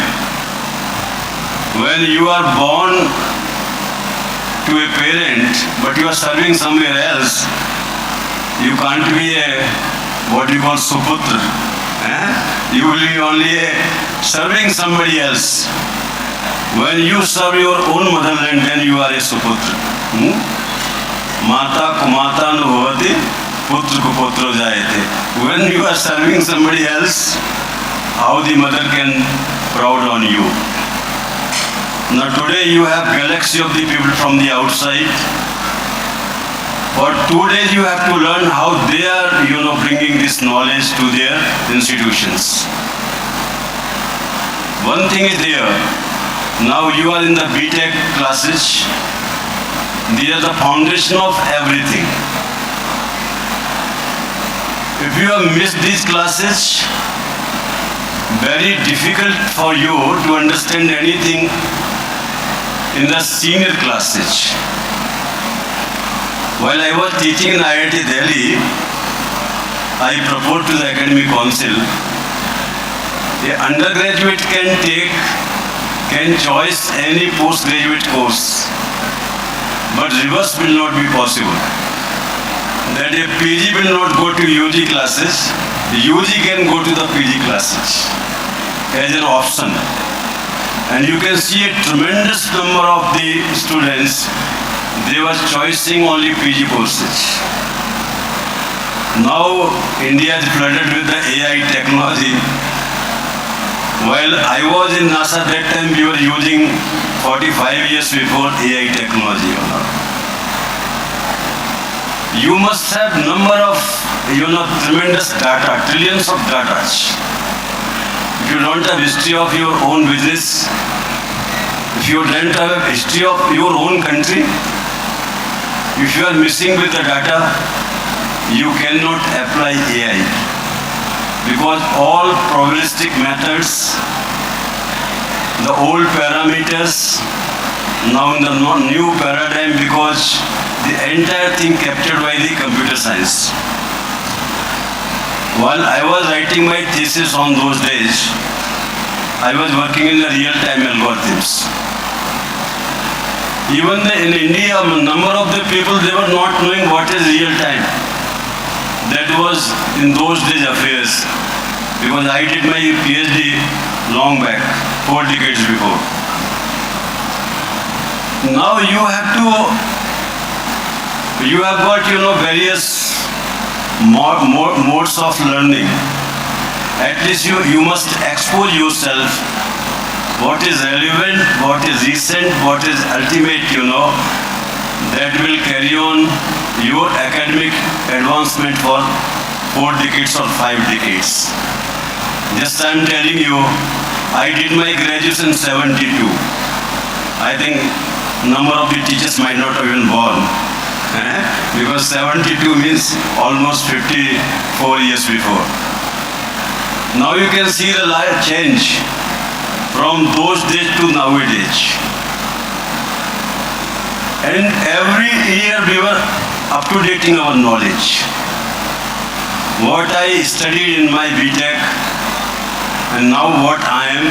When you are born to a parent, but you are serving somewhere else, you can't be a, what you call Suputra. You will be only serving somebody else. When you serve your own motherland, then you are a Suputra. Mata kumata no bhavati, putra ko putro jayate. When you are serving somebody else, how the mother can proud on you. Now today you have galaxy of the people from the outside. For 2 days you have to learn how they are, bringing this knowledge to their institutions. One thing is there. Now you are in the BTech classes. They are the foundation of everything. If you have missed these classes, very difficult for you to understand anything in the senior classes. While I was teaching in IIT Delhi, I proposed to the Academic Council, an undergraduate can choose any postgraduate course, but reverse will not be possible. That a PG will not go to UG classes, UG can go to the PG classes as an option. And you can see a tremendous number of the students, they were choosing only PG courses. Now India is flooded with the AI technology. While I was in NASA that time, we were using 45 years before AI technology. You must have number of, tremendous data, trillions of data. If you don't have history of your own business, if you don't have history of your own country, if you are missing with the data, you cannot apply AI. Because all probabilistic methods, the old parameters, now in the new paradigm, because the entire thing captured by the computer science. While I was writing my thesis on those days, I was working in the real-time algorithms. Even in India, a number of the people, they were not knowing what is real-time. That was in those days affairs, because I did my PhD long back, 4 decades before. Now you have got, various modes of learning. At least you must expose yourself. What is relevant, what is recent, what is ultimate, that will carry on your academic advancement for 4 decades or 5 decades. Just I'm telling you, I did my graduation in 72. I think number of the teachers might not have been born. Because 72 means almost 54 years before. Now you can see the life change from those days to nowadays. And every year we were up-to-dating our knowledge. What I studied in my BTech and now what I am,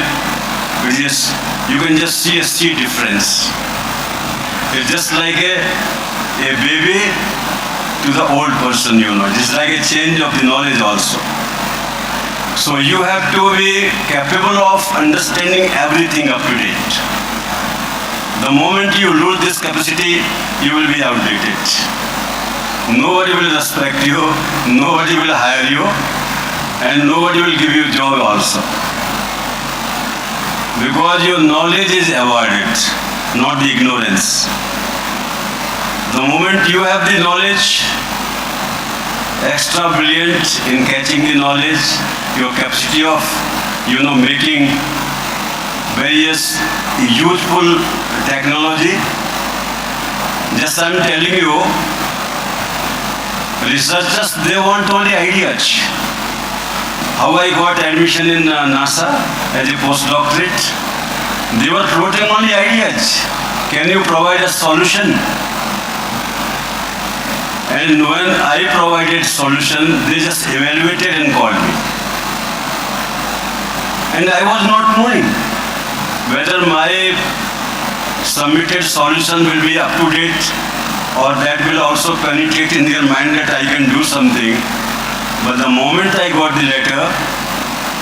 you can just see a sea difference. It's just like a baby to the old person, It's like a change of the knowledge also. So you have to be capable of understanding everything up to date. The moment you lose this capacity, you will be outdated. Nobody will respect you, nobody will hire you, and nobody will give you a job also. Because your knowledge is avoided, not the ignorance. The moment you have the knowledge, extra brilliant in catching the knowledge, your capacity of, making various useful technology. Just I'm telling you, researchers, they want only ideas. How I got admission in NASA as a postdoctorate, they were floating only ideas. can you provide a solution? And when I provided solution, they just evaluated and called me. And I was not knowing whether my submitted solution will be up to date or that will also penetrate in their mind that I can do something. But the moment I got the letter,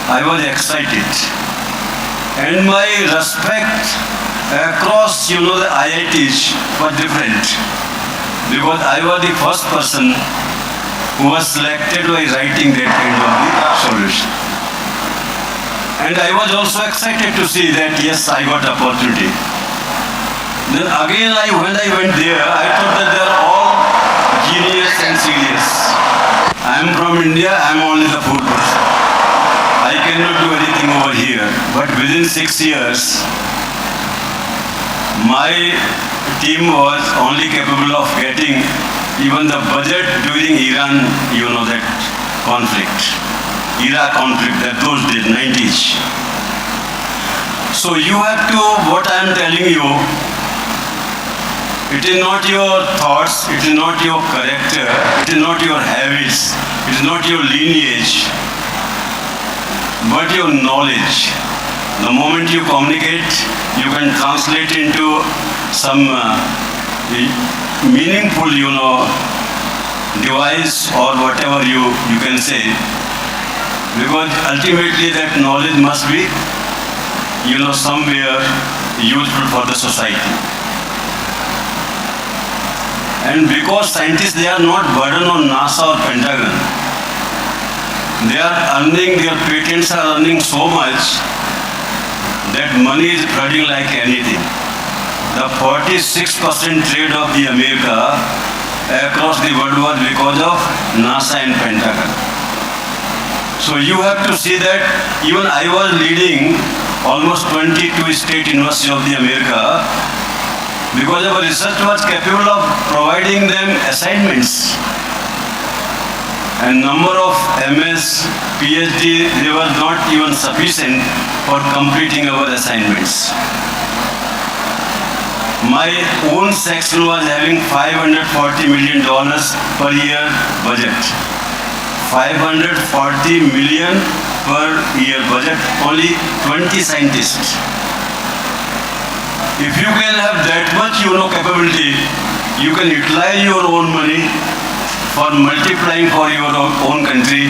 I was excited. And my respect across, the IITs was different. Because I was the first person who was selected by writing that kind of the solution. And I was also excited to see that, yes, I got opportunity. Then again, when I went there, I thought that they are all genius and serious. I am from India, I am only the food person. I cannot do anything over here. But within 6 years, my team was only capable of getting even the budget during Iran, that conflict. Iraq conflict, that those days, 90s. So you have to, what I am telling you, it is not your thoughts, it is not your character, it is not your habits, it is not your lineage, but your knowledge. The moment you communicate, you can translate into some meaningful, device or whatever you can say. Because ultimately that knowledge must be, somewhere useful for the society. And because scientists, they are not burden on NASA or Pentagon. They are earning, their patents are earning so much that money is flooding like anything. The 46% trade of the America across the world was because of NASA and Pentagon. So you have to see that even I was leading almost 22 state universities of the America because our research was capable of providing them assignments. And number of MS, PhD, they were not even sufficient for completing our assignments. My own section was having $540 million per year budget. 540 million per year budget, only 20 scientists. If you can have that much, capability, you can utilize your own money for multiplying for your own country,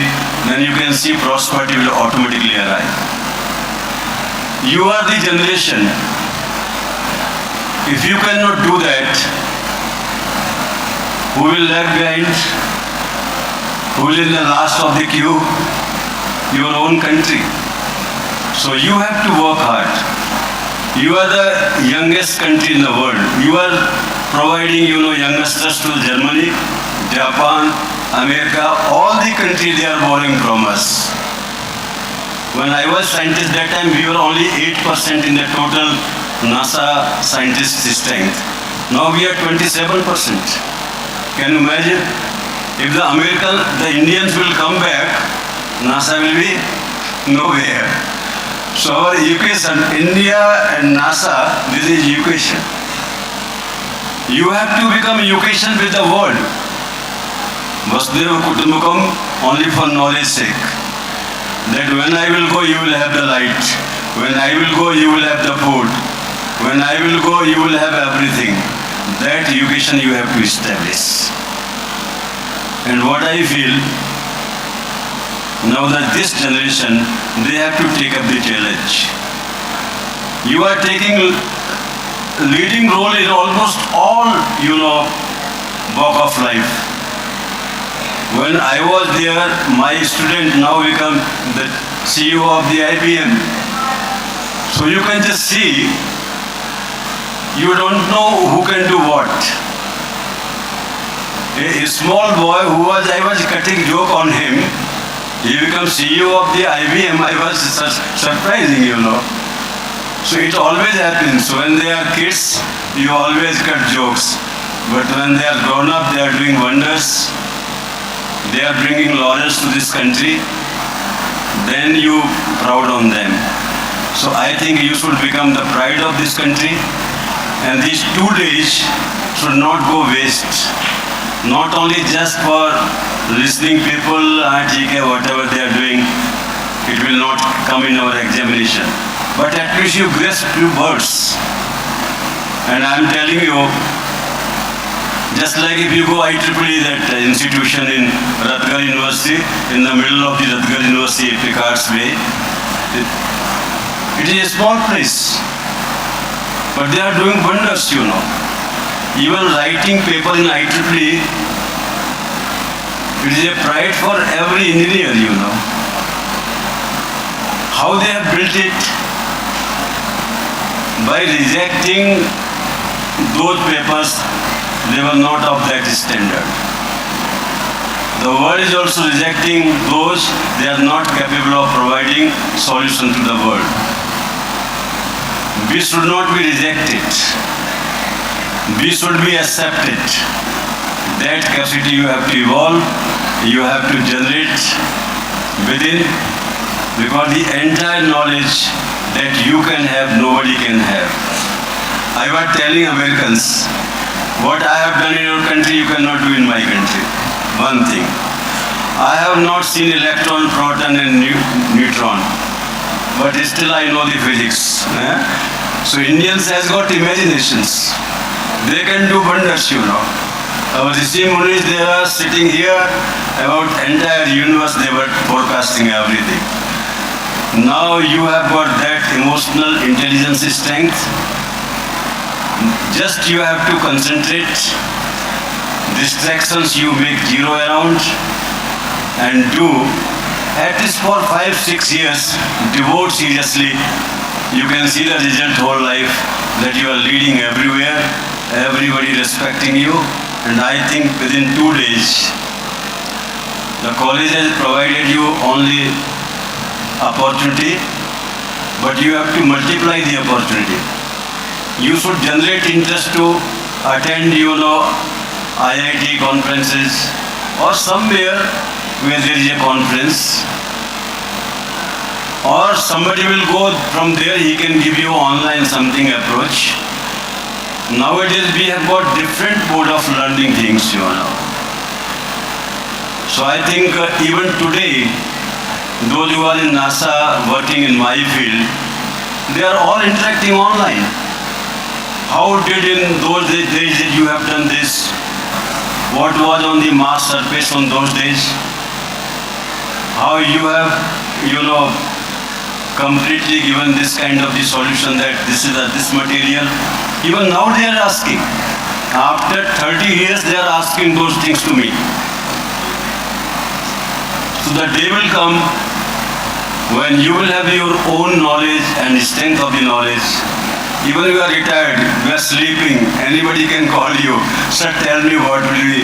then you can see prosperity will automatically arrive. You are the generation. If you cannot do that, who will lag behind? Who will in the last of the queue? Your own country. So you have to work hard. You are the youngest country in the world. You are providing, youngsters to Germany, Japan, America, all the countries they are borrowing from us. When I was scientist that time, we were only 8% in the total NASA scientist strength. Now we are 27%. Can you imagine? If the Indians will come back, NASA will be nowhere. So our education, India and NASA, this is education. You have to become education with the world. Vasudeva Kutumbakam, only for knowledge sake. That when I will go, you will have the light. When I will go, you will have the food. When I will go, you will have everything. That education you have to establish. And what I feel, now that this generation, they have to take up the challenge. You are taking leading role in almost all, walk of life. When I was there, my student now become the CEO of the IBM. So you can just see, you don't know who can do what. A small boy I was cutting joke on him, he becomes CEO of the IBM, I was surprising, So it always happens. When they are kids, you always cut jokes. But when they are grown up, they are doing wonders. They are bringing laurels to this country. Then you proud on them. So I think you should become the pride of this country. And these 2 days should not go waste. Not only just for listening people, whatever they are doing, it will not come in our examination. But at least you grasp few words. And I am telling you, just like if you go IEEE, that institution in Ratgar University, in the middle of the Ratgar University, Picard's Way, it is a small place. But they are doing wonders, you know. Even writing paper in IEEE, it is a pride for every engineer, you know. How they have built it? By rejecting those papers, they were not of that standard. The world is also rejecting those they are not capable of providing solution to the world. We should not be rejected. We should be accepted. That capacity you have to evolve, you have to generate within, because the entire knowledge that you can have, nobody can have. I was telling Americans, what I have done in your country, you cannot do in my country. One thing. I have not seen electron, proton and neutron, but still I know the physics. So Indians has got imaginations. They can do wonders, you know. Our Rishi Munis, they are sitting here about entire universe, they were forecasting everything. Now you have got that emotional intelligence strength. Just you have to concentrate. Distractions you make zero around and do at least for 5-6 years, devote seriously. You can see the result whole life, that you are leading everywhere, everybody respecting you. And I think within 2 days, the college has provided you only opportunity, but you have to multiply the opportunity. You should generate interest to attend, you know, IIT conferences or somewhere where there is a conference, or somebody will go from there, he can give you online something approach. Nowadays we have got different mode of learning things, you know. So I think even today, those who are in NASA working in my field, they are all interacting online. How did in those days that you have done this? What was on the Mars surface on those days? How you have, you know, completely given this kind of the solution that this is this material. Even now they are asking. After 30 years they are asking those things to me. So the day will come when you will have your own knowledge and strength of the knowledge. Even you are retired, you are sleeping, anybody can call you. Sir, tell me what will be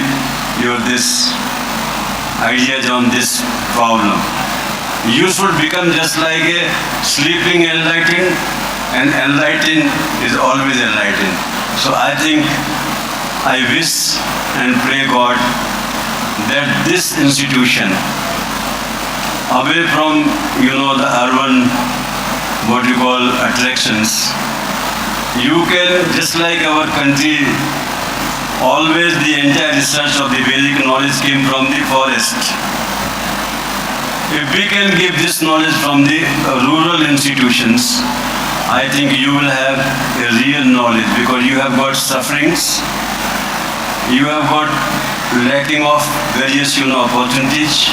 your this ideas on this problem. You should become just like a sleeping enlightened, and enlightened is always enlightened. So I think, I wish and pray God that this institution, away from, you know, the urban, what you call attractions, you can, just like our country, always the entire research of the basic knowledge came from the forest. If we can give this knowledge from the rural institutions, I think you will have a real knowledge, because you have got sufferings, you have got lacking of various, you know, opportunities,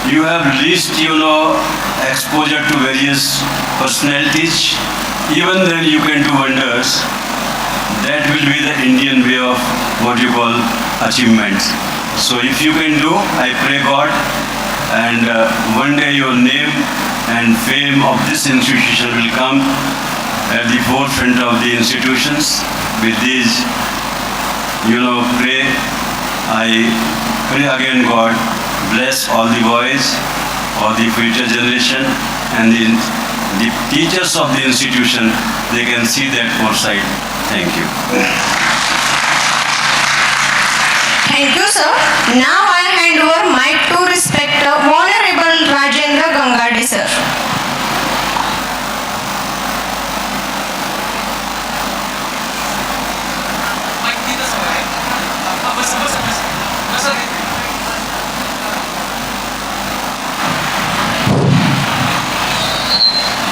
you have least, you know, exposure to various personalities. Even then you can do wonders. That will be the Indian way of what you call achievement. So if you can do, I pray God, and one day your name and fame of this institution will come at the forefront of the institutions. With these, you know, I pray again God, bless all the boys of the future generation, and the teachers of the institution, they can see that foresight. Thank you. Thank you, sir. Now I hand over mic to respected Honorable Rajendra Gangade, sir.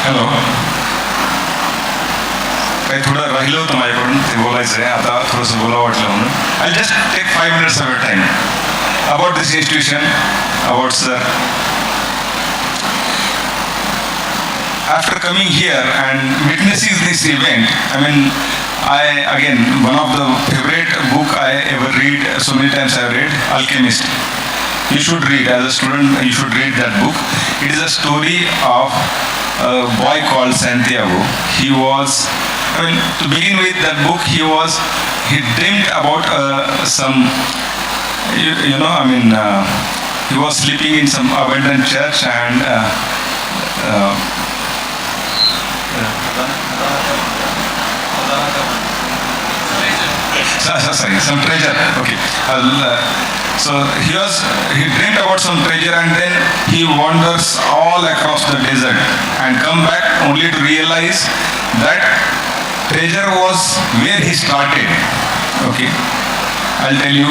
Hello, काही थोडं राहिलं होतं माझ्याकडून ते बोलायचं आहे, आता थोडंसं बोलावं वाटलं म्हणून. I just take 5 minutes of your time about this institution, about sir. After coming here and witnessing this event, I mean, again, one of the favorite book I ever read, so many times I have read, Alchemist. You should read, as a student, you should read that book. It is a story of a boy called Santiago. He was, I mean, to begin with that book, he dreamed about some, you know, I mean, he was sleeping in some abandoned church and sorry, some treasure. Okay. So he dreamed about some treasure and then he wanders all across the desert and come back only to realize that treasure was where he started. Okay. I'll tell you,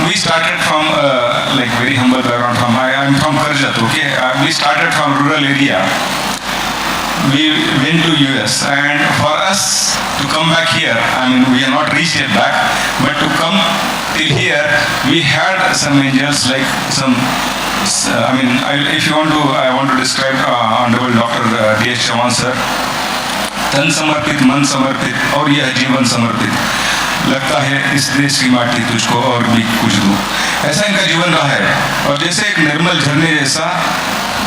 we started from like very humble background. I'm from Karjat. Okay. We started from rural area. We went to US, and for us to come back here, I mean, we have not reached yet back, but to come till here, we had some angels like some, I mean, if you want to, I want to describe Honorable Dr. D.S. Chauhan sir. तन समर्पित, मन समर्पित और यह जीवन समर्पित, लगता है इस देश की माटी तुझको और भी कुछ दूं. ऐसा इनका जीवन रहा है, और जैसे एक निर्मल झरने जैसा,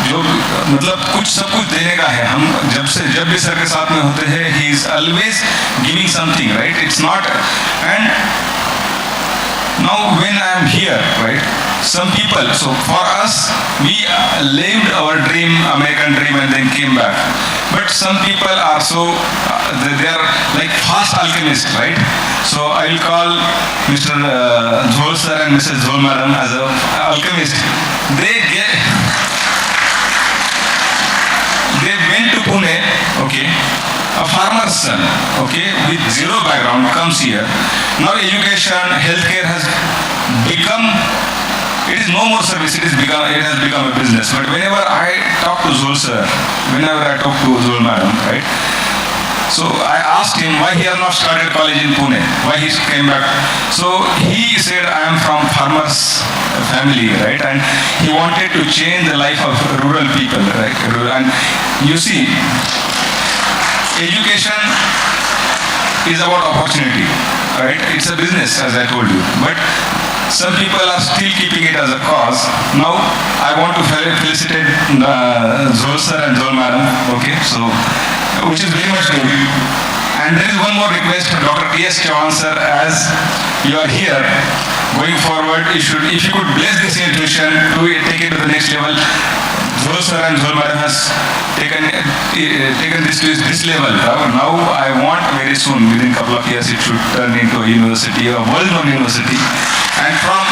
जो मतलब कुछ सब कुछ देने का है. हम जब भी सर के साथ में होते हैं, he is always giving something, right. It's not, and now when I am here, right, some people, so for us, we lived our dream, American dream, and then came back. But some people are so, they are like fast alchemists, right? So I will call Mr. Zhol sir and Mrs. Zhol madam as a alchemist. They went to Pune, okay, a farmer's son, okay, with zero background comes here. Now education, healthcare has become, it is no more service, it has become a business. But whenever I talk to Zhol sir, whenever I talk to Zhol madam, right, so I asked him why he has not started college in Pune, why he came back. So he said, I am from farmers family, right, and he wanted to change the life of rural people, right. And you see, education is about opportunity, right. It's a business, as I told you, but some people are still keeping it as a cause. Now I want to felicitate Zhol sir and Zhol madam, okay, so which is very much good. And there is one more request, Dr. T.S. Chauhan sir, as you are here, going forward, if you could bless this institution to take it to the next level. Zhol sir and Zhol madam has taken this to this level. Now I want very soon, within a couple of years, it should turn into a university, a world-known university. And from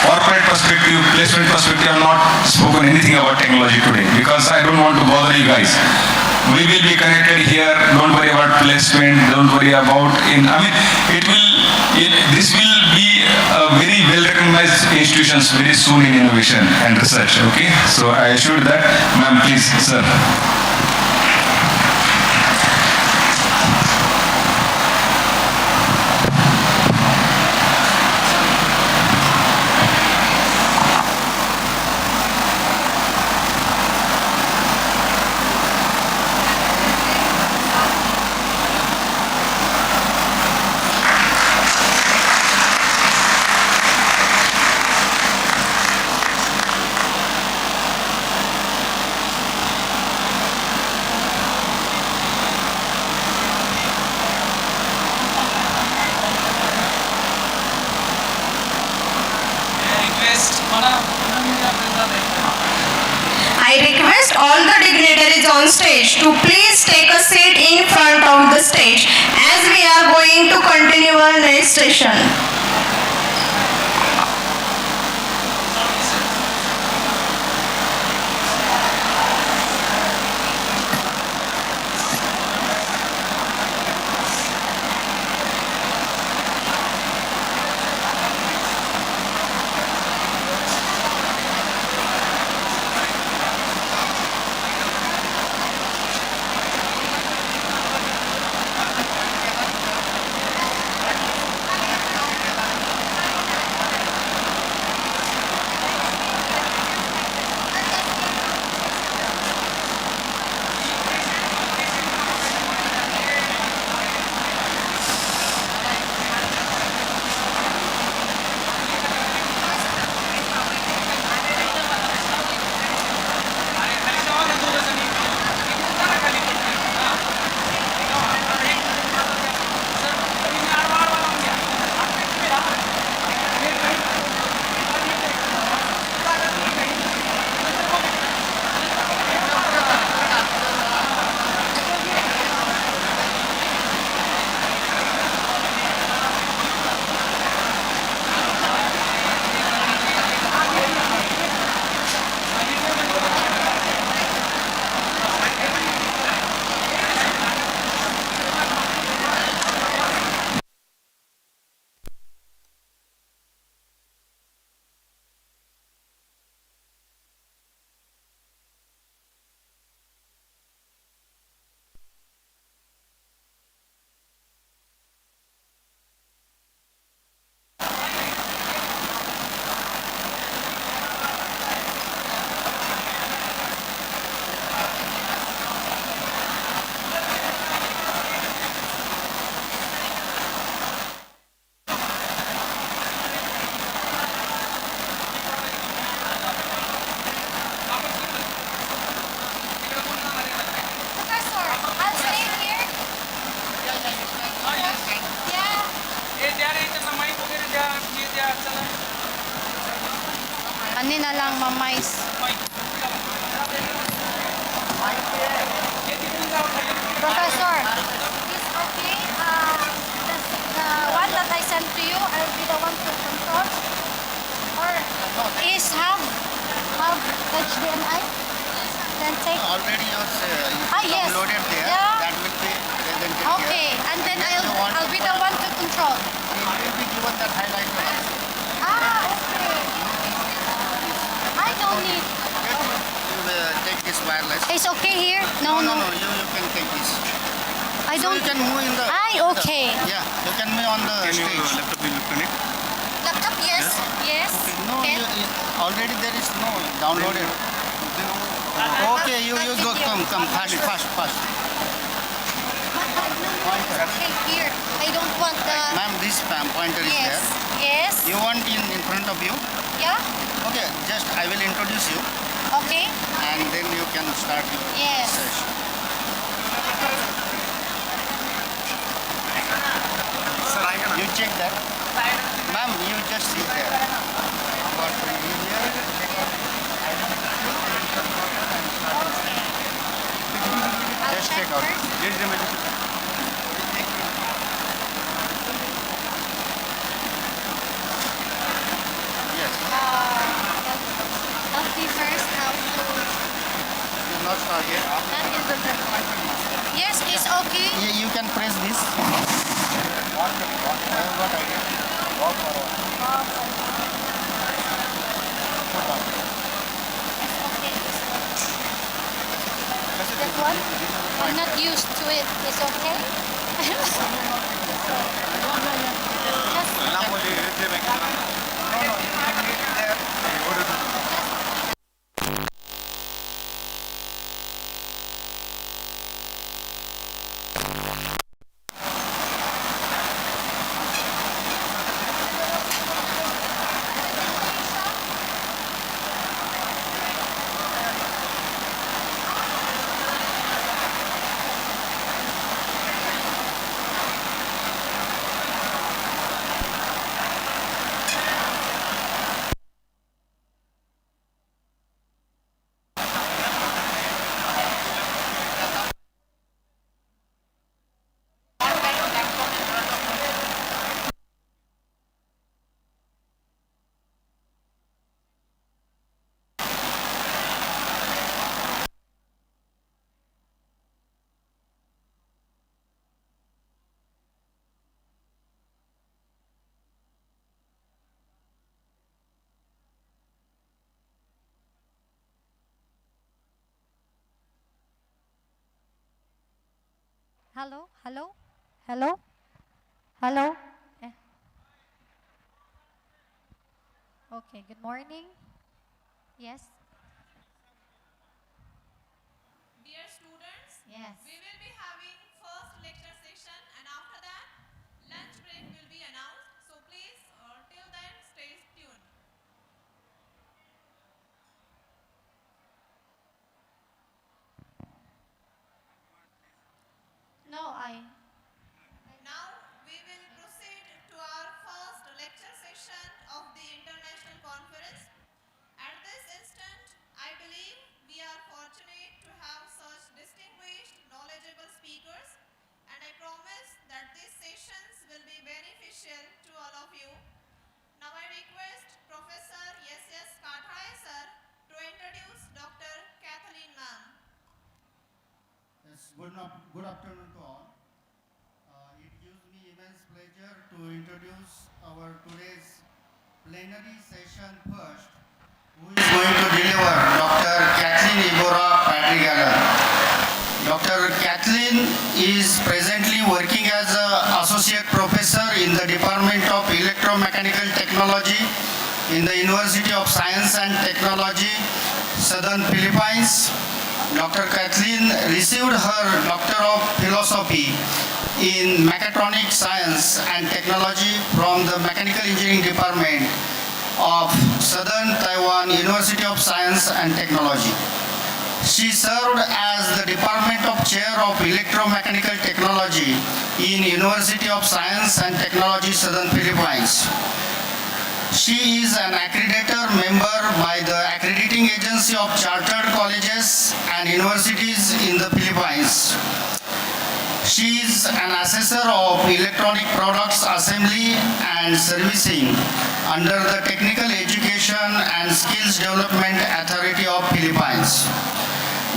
corporate perspective, placement perspective, I have not spoken anything about technology today because I don't want to bother you guys. We will be connected here. Don't worry about placement. Don't worry about this will be a very well-recognized institutions very soon in innovation and research. Okay, so I assure that, ma'am, please, sir. I request all the dignitaries on stage to please take a seat in front of the stage as we are going to continue our next session. Dali na lang, mamais. Professor, is okay? The one that I sent to you, I'll be the one to control? Or is have HDMI? Then take... Already yours, yes. downloaded there. Yeah. That will be presented Okay, here. and then I'll be the one to control. It will be given that highlighter. Okay. I don't need... You take this wireless. It's okay here? No. You can take this. I So don't... you can move in the... okay. Yeah, you can move on the stage. Laptop, yes. Yes. No, Can. already there is no downloaded. Okay, you go, come, fast. Okay, here. I don't want the... Ma'am, this pointer is Yes. there. Yes. You want in front of you? Yeah. Okay, just I will introduce you Okay. and then you can start your Yes. session. You check that. Ma'am, you just sit there. But you here, just take out. Yes. Not the first, how to... You not start yet. That is the first one. Yes, it's okay. You can press this. What idea? It's okay. That one? I'm not used to it. It's okay? Hello? Okay, good morning. Yes? Dear students, Yes. we will be having first lecture session and after that lunch break will be announced. So please till then stay tuned. Now we will proceed to our first lecture session of the international conference. At this instant, I believe we are fortunate to have such distinguished, knowledgeable speakers, and I promise that these sessions will be beneficial to all of you. Now I request Professor S.S. Kathaya sir to introduce Dr. Kathleen ma'am. Yes, good afternoon to all. It gives me immense pleasure to introduce our today's plenary session first, who is going to deliver Dr. Kathleen Ebora Padrigalan. Dr. Kathleen is presently working as an associate professor in the Department of Electromechanical Technology in the University of Science and Technology, Southern Philippines. Dr. Kathleen received her Doctor of Philosophy in Mechatronic Science and Technology from the Mechanical Engineering Department of Southern Taiwan University of Science and Technology. She served as the Department of Chair of Electromechanical Technology in University of Science and Technology, Southern Philippines. She is an accreditor member by the Accrediting Agency of Chartered Colleges and Universities in the Philippines. She is an assessor of electronic products assembly and servicing under the Technical Education and Skills Development Authority of Philippines.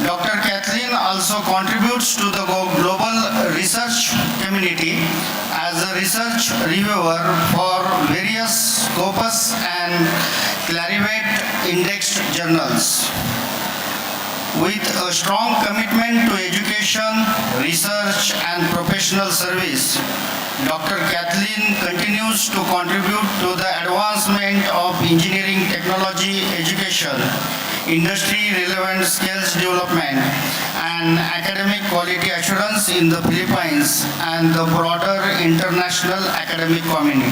Dr. Kathleen also contributes to the global research community as a research reviewer for various Scopus and Clarivate indexed journals. With a strong commitment to education, research and professional service, Dr. Kathleen continues to contribute to the advancement of engineering technology education, industry-relevant skills development, and academic quality assurance in the Philippines and the broader international academic community.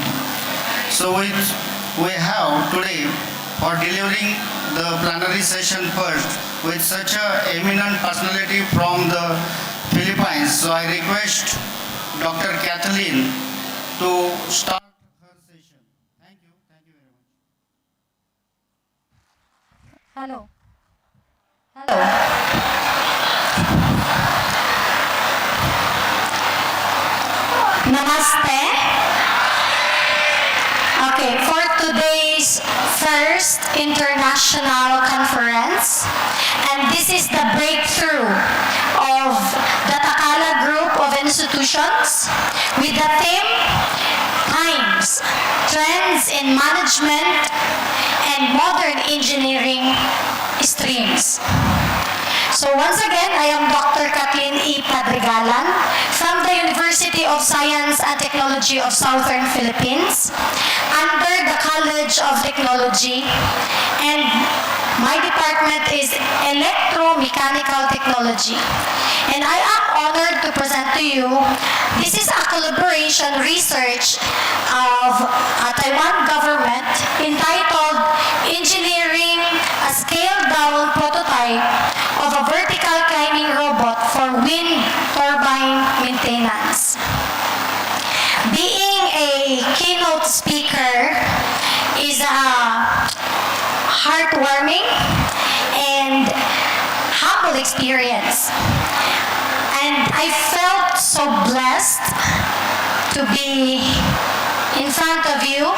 So we have today for delivering the plenary session first with such an eminent personality from the Philippines. So I request Dr. Kathleen to start her session. Thank you very much. Hello. Hello. Namaste. Okay, for today's first international conference, and this is the breakthrough of Dattakala group of institutions with the theme Times, Trends in Management and Modern Engineering Streams. So once again, I am Dr. Kathleen E. Padrigalan from the University of Science and Technology of Southern Philippines under the College of Technology, and my department is Electromechanical Technology. And I am honored to present to you, this is a collaboration research of Taiwan government entitled Engineering a Scaled-Down Prototype of a Vertical Climbing Robot for Wind Turbine Maintenance. Being a keynote speaker is a heartwarming and humble experience. And I felt so blessed to be in front of you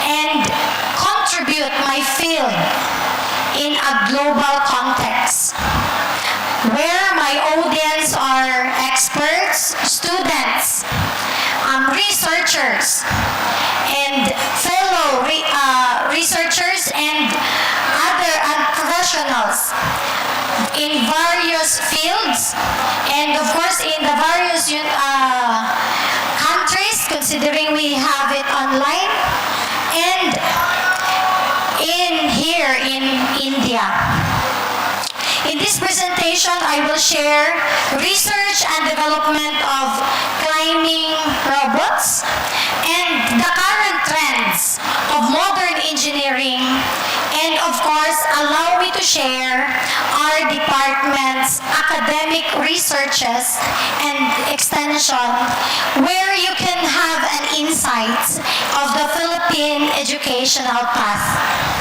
and contribute my field in a global context where my audience are experts, students, researchers, and fellow researchers and other professionals in various fields, and of course in the various countries, considering we have it online, and here in India. In this presentation, I will share research and development of climbing robots and the current trends of modern engineering, and of course, allow me to share our department's academic researches and extension, where you can have an insight of the Philippine educational path.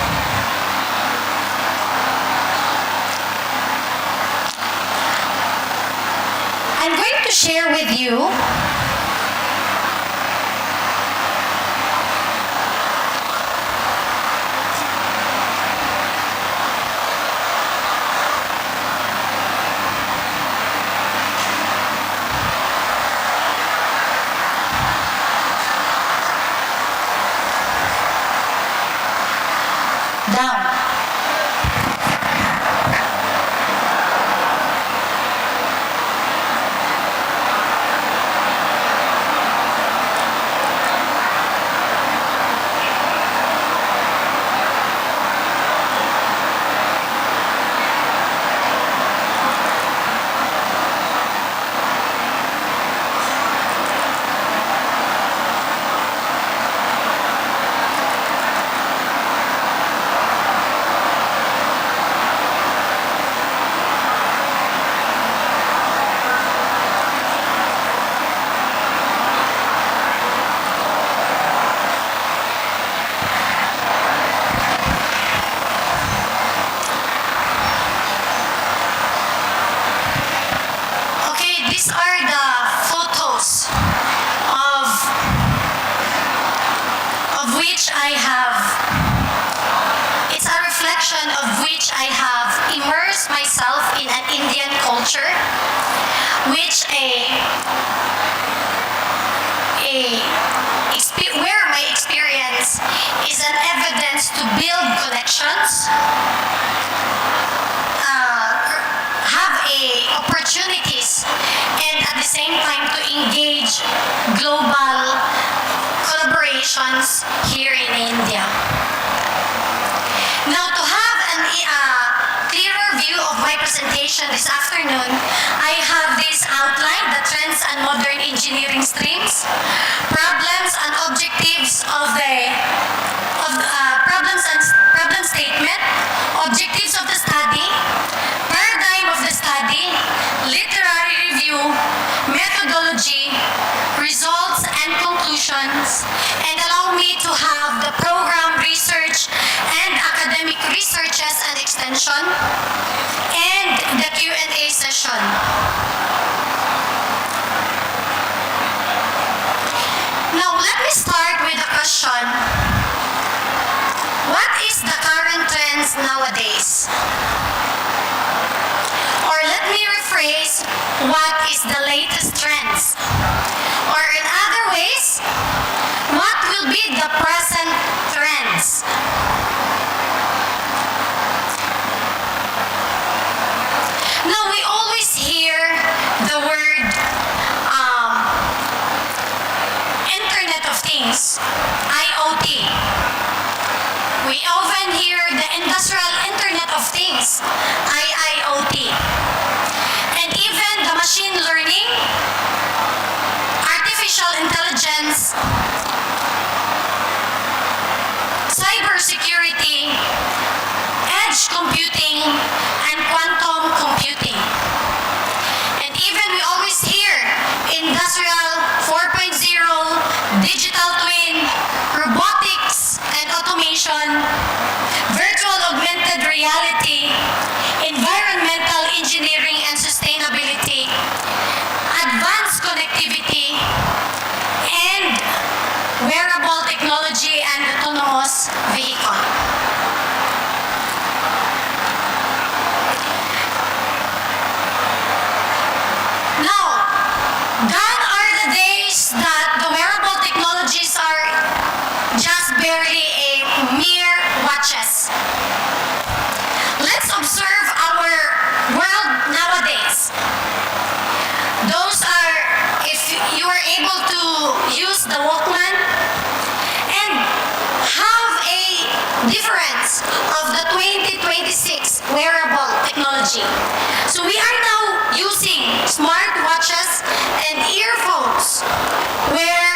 I'm going to share with you down. these are the photos of which I have, it's a reflection of which I have immersed myself in an Indian culture, which where my experience is an evidence to build connections, have opportunities, and at the same time to engage global collaborations here in India. Now, to have a clearer view of my presentation this afternoon, I have this outline: the trends and modern engineering streams, problems and objectives of the problem statement, objectives of the study, paradigm of the study, literary review, methodology, results and conclusions, and allow me to have the program research and academic researches and extension, and the Q&A session. Now, let me start with a question. What is the current trends nowadays? Or let me rephrase, what is the latest trends? Or in other ways, what will be the present trends? Now, we always hear the word Internet of Things, IoT. We often hear the Industrial Internet of Things, IIoT. And even the machine learning, artificial intelligence, cybersecurity, edge computing, and quantum computing. And even we always hear Industrial 4.0, digital twin, robotics and automation, virtual augmented reality, environmental engineering and sustainability, advanced connectivity, and wearable technology and autonomous vehicle. Now, gone are the days that the wearable technologies are just barely a mere watches. Let's observe our world nowadays. Those are, if you are able to use the Walkman and have a difference of the 2026 wearable technology. So we are now using smart watches and earphones where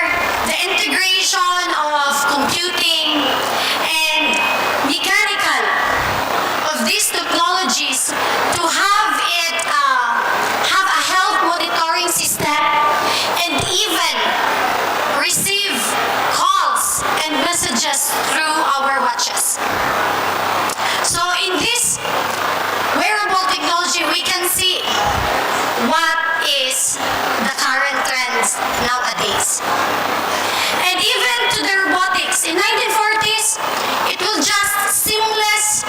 the integration of computing and mechanical of these technologies to have it have a health monitoring system and even receive calls and messages through our watches. So in this wearable technology, we can see what is the current trends nowadays. And even to the robotics, in 1940s, it was just seamless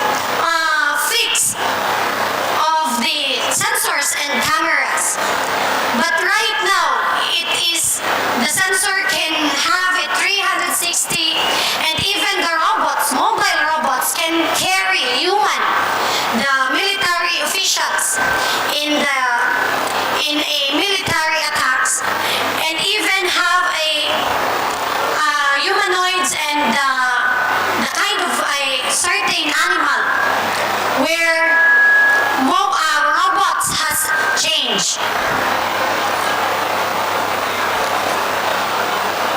fix of the sensors and cameras. But right now, it is, the sensor can have a 360, and even the robots, mobile robots, can carry human, the military officials in a military attacks, and even have a humanoids and the kind of a certain animal where robots has changed.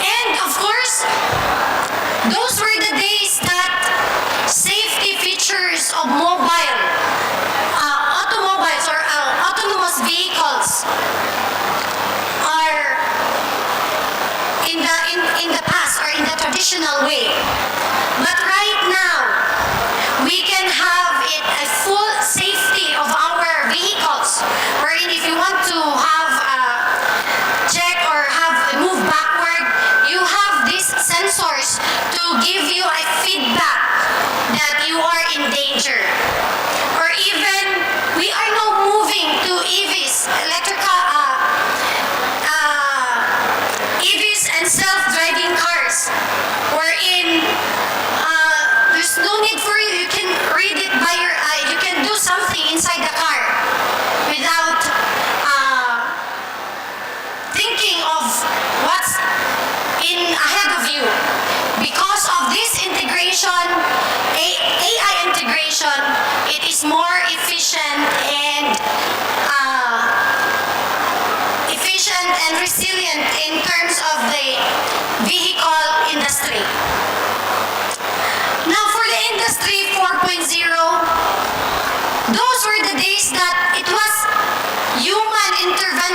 And of course,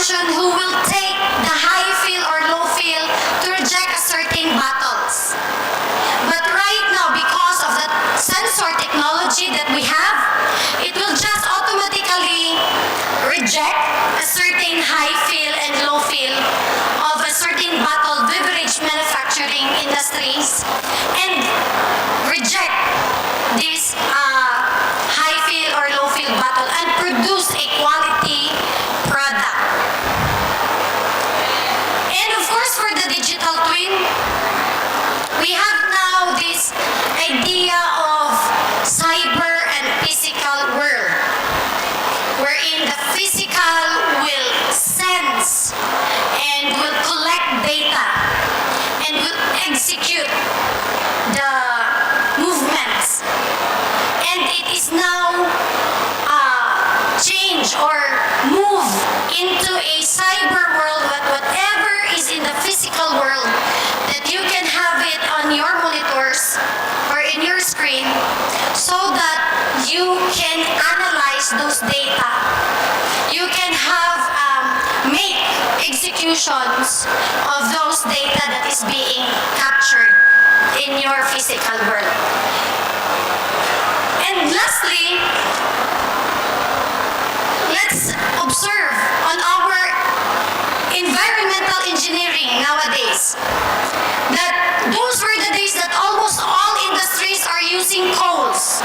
mention who will take the high feel or low feel to reject a certain battles. But right now, because of the sensor technology that we have, it will just automatically reject a certain high feel and low feel of a certain battle beverage manufacturing industries and reject this high feel or low feel battle and produce a quality product. And of course, for the digital twin, we have now this idea of cyber and physical world, wherein the physical will sense and will collect data and will execute the movements. And it is now change or move into a cyber world, whatever is in the physical world, that you can have it on your monitors or in your screen so that you can analyze those data. You can have make executions of those data that is being captured in your physical world. And lastly, let's observe on our environmental engineering nowadays that those were the days that almost all industries are using coals.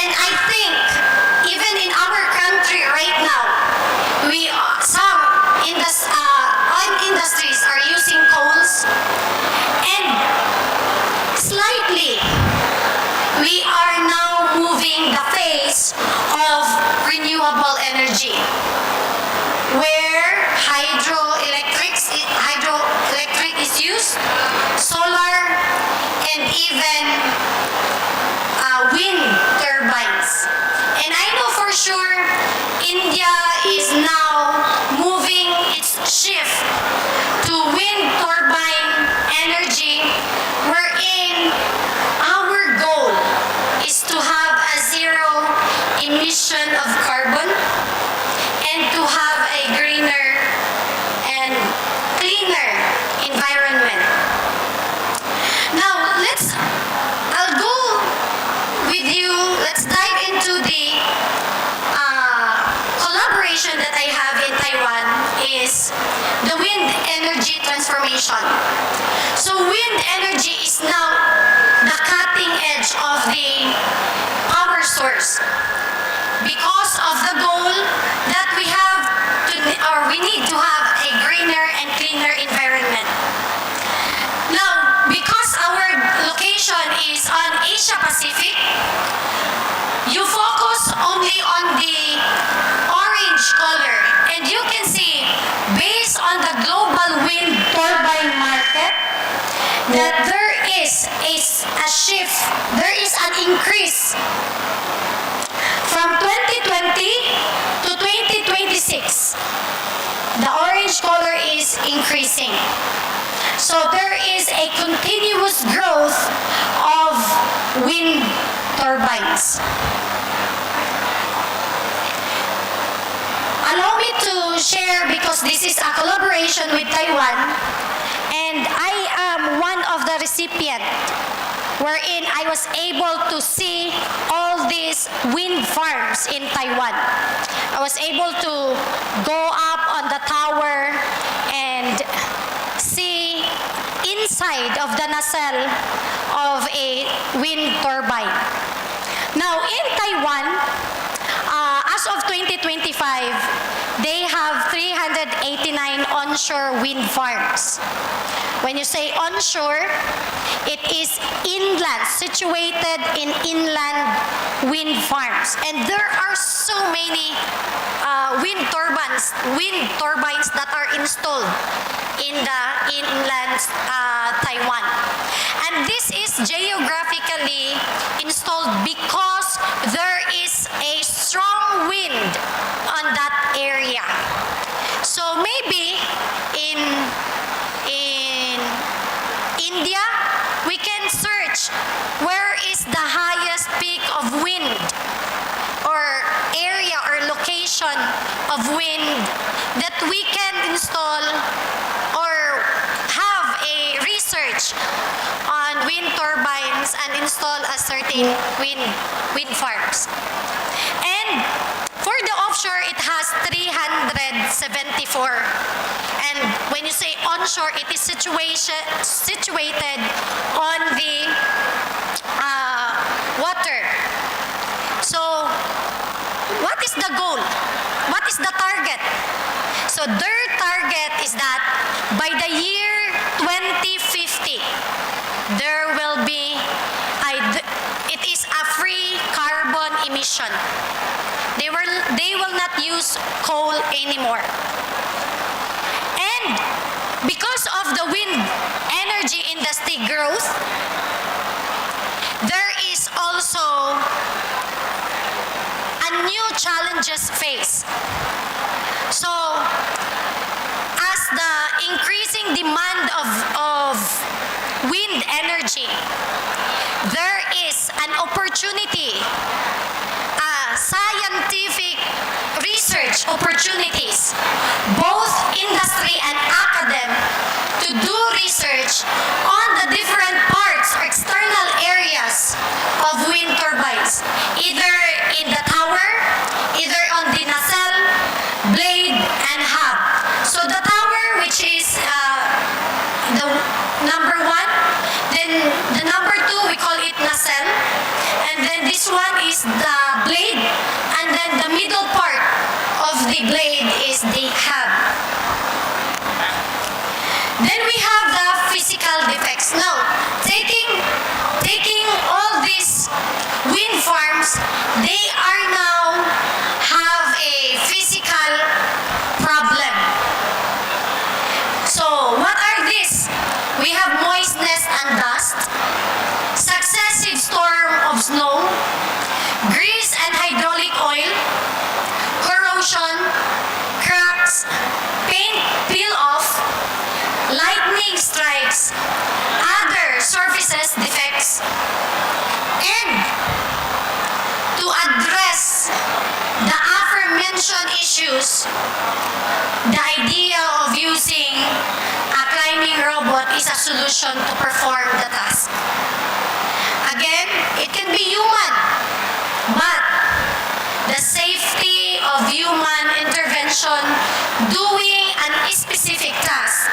And I think even in our country right now, some industries are using coals, and slightly we are now moving the phase of renewable energy, where hydroelectric is used, solar, and even wind turbines. And I know for sure India is now moving its shift to wind turbine energy, wherein our goal is to have a zero emission of carbon and to have a greener and cleaner environment. Now, I'll go with you, let's dive into the collaboration that I have in Taiwan is the wind energy transformation. So wind energy is now the cutting edge of the power source because of the goal that we have we need to have a greener and cleaner environment. Now, because our location is on Asia Pacific, you focus only on the orange color, and you can see based on the global wind turbine market that there is a shift, there is an increase from 2020 to 2026. The orange color is increasing. So there is a continuous growth of wind turbines. Allow me to share, because this is a collaboration with Taiwan, and I am one of the recipients wherein I was able to see all these wind farms in Taiwan. I was able to go up on the tower and see inside of the nacelle of a wind turbine. Now in Taiwan, as of 2025, they have 389 onshore wind farms. When you say onshore, it is inland, situated in inland wind farms. And there are so many wind turbines that are installed in the inland Taiwan. And this is geographically installed because there is a strong wind on that area. So maybe in India, we can search where is the highest peak of wind or area or location of wind that we can install or have a research on wind turbines and install a certain wind farms. And for the offshore, it has 374. And when you say onshore, it is situated on the water. So, what is the goal? What is the target? So, their target is that by the year 2050, there will be, it is a free carbon emission. They will not use coal anymore. And because of the wind energy industry growth, there is also a new challenges faced. So, as the increasing demand of wind energy, there is an opportunity, scientific research opportunities, both industry and academic, to do research on the different parts or external areas of wind turbines, either in the tower, either on the nacelle, blade, and hub. So the tower, which is the number one, then the number two, we call it nacelle, and then this one is the blade, and then the middle part of the blade is the hub. Then we have the physical defects. Now, taking all these wind farms, they are now have a physical problem. So, what are these? We have moistness and dust, successive storm of snow, grease and hydraulic oil, corrosion, cracks, paint peel off, lightning strikes, other surfaces defects, and to address the aforementioned issues, the idea of using a climbing robot is a solution to perform the task. Again, it can be human, but the safety of human intervention doing a specific task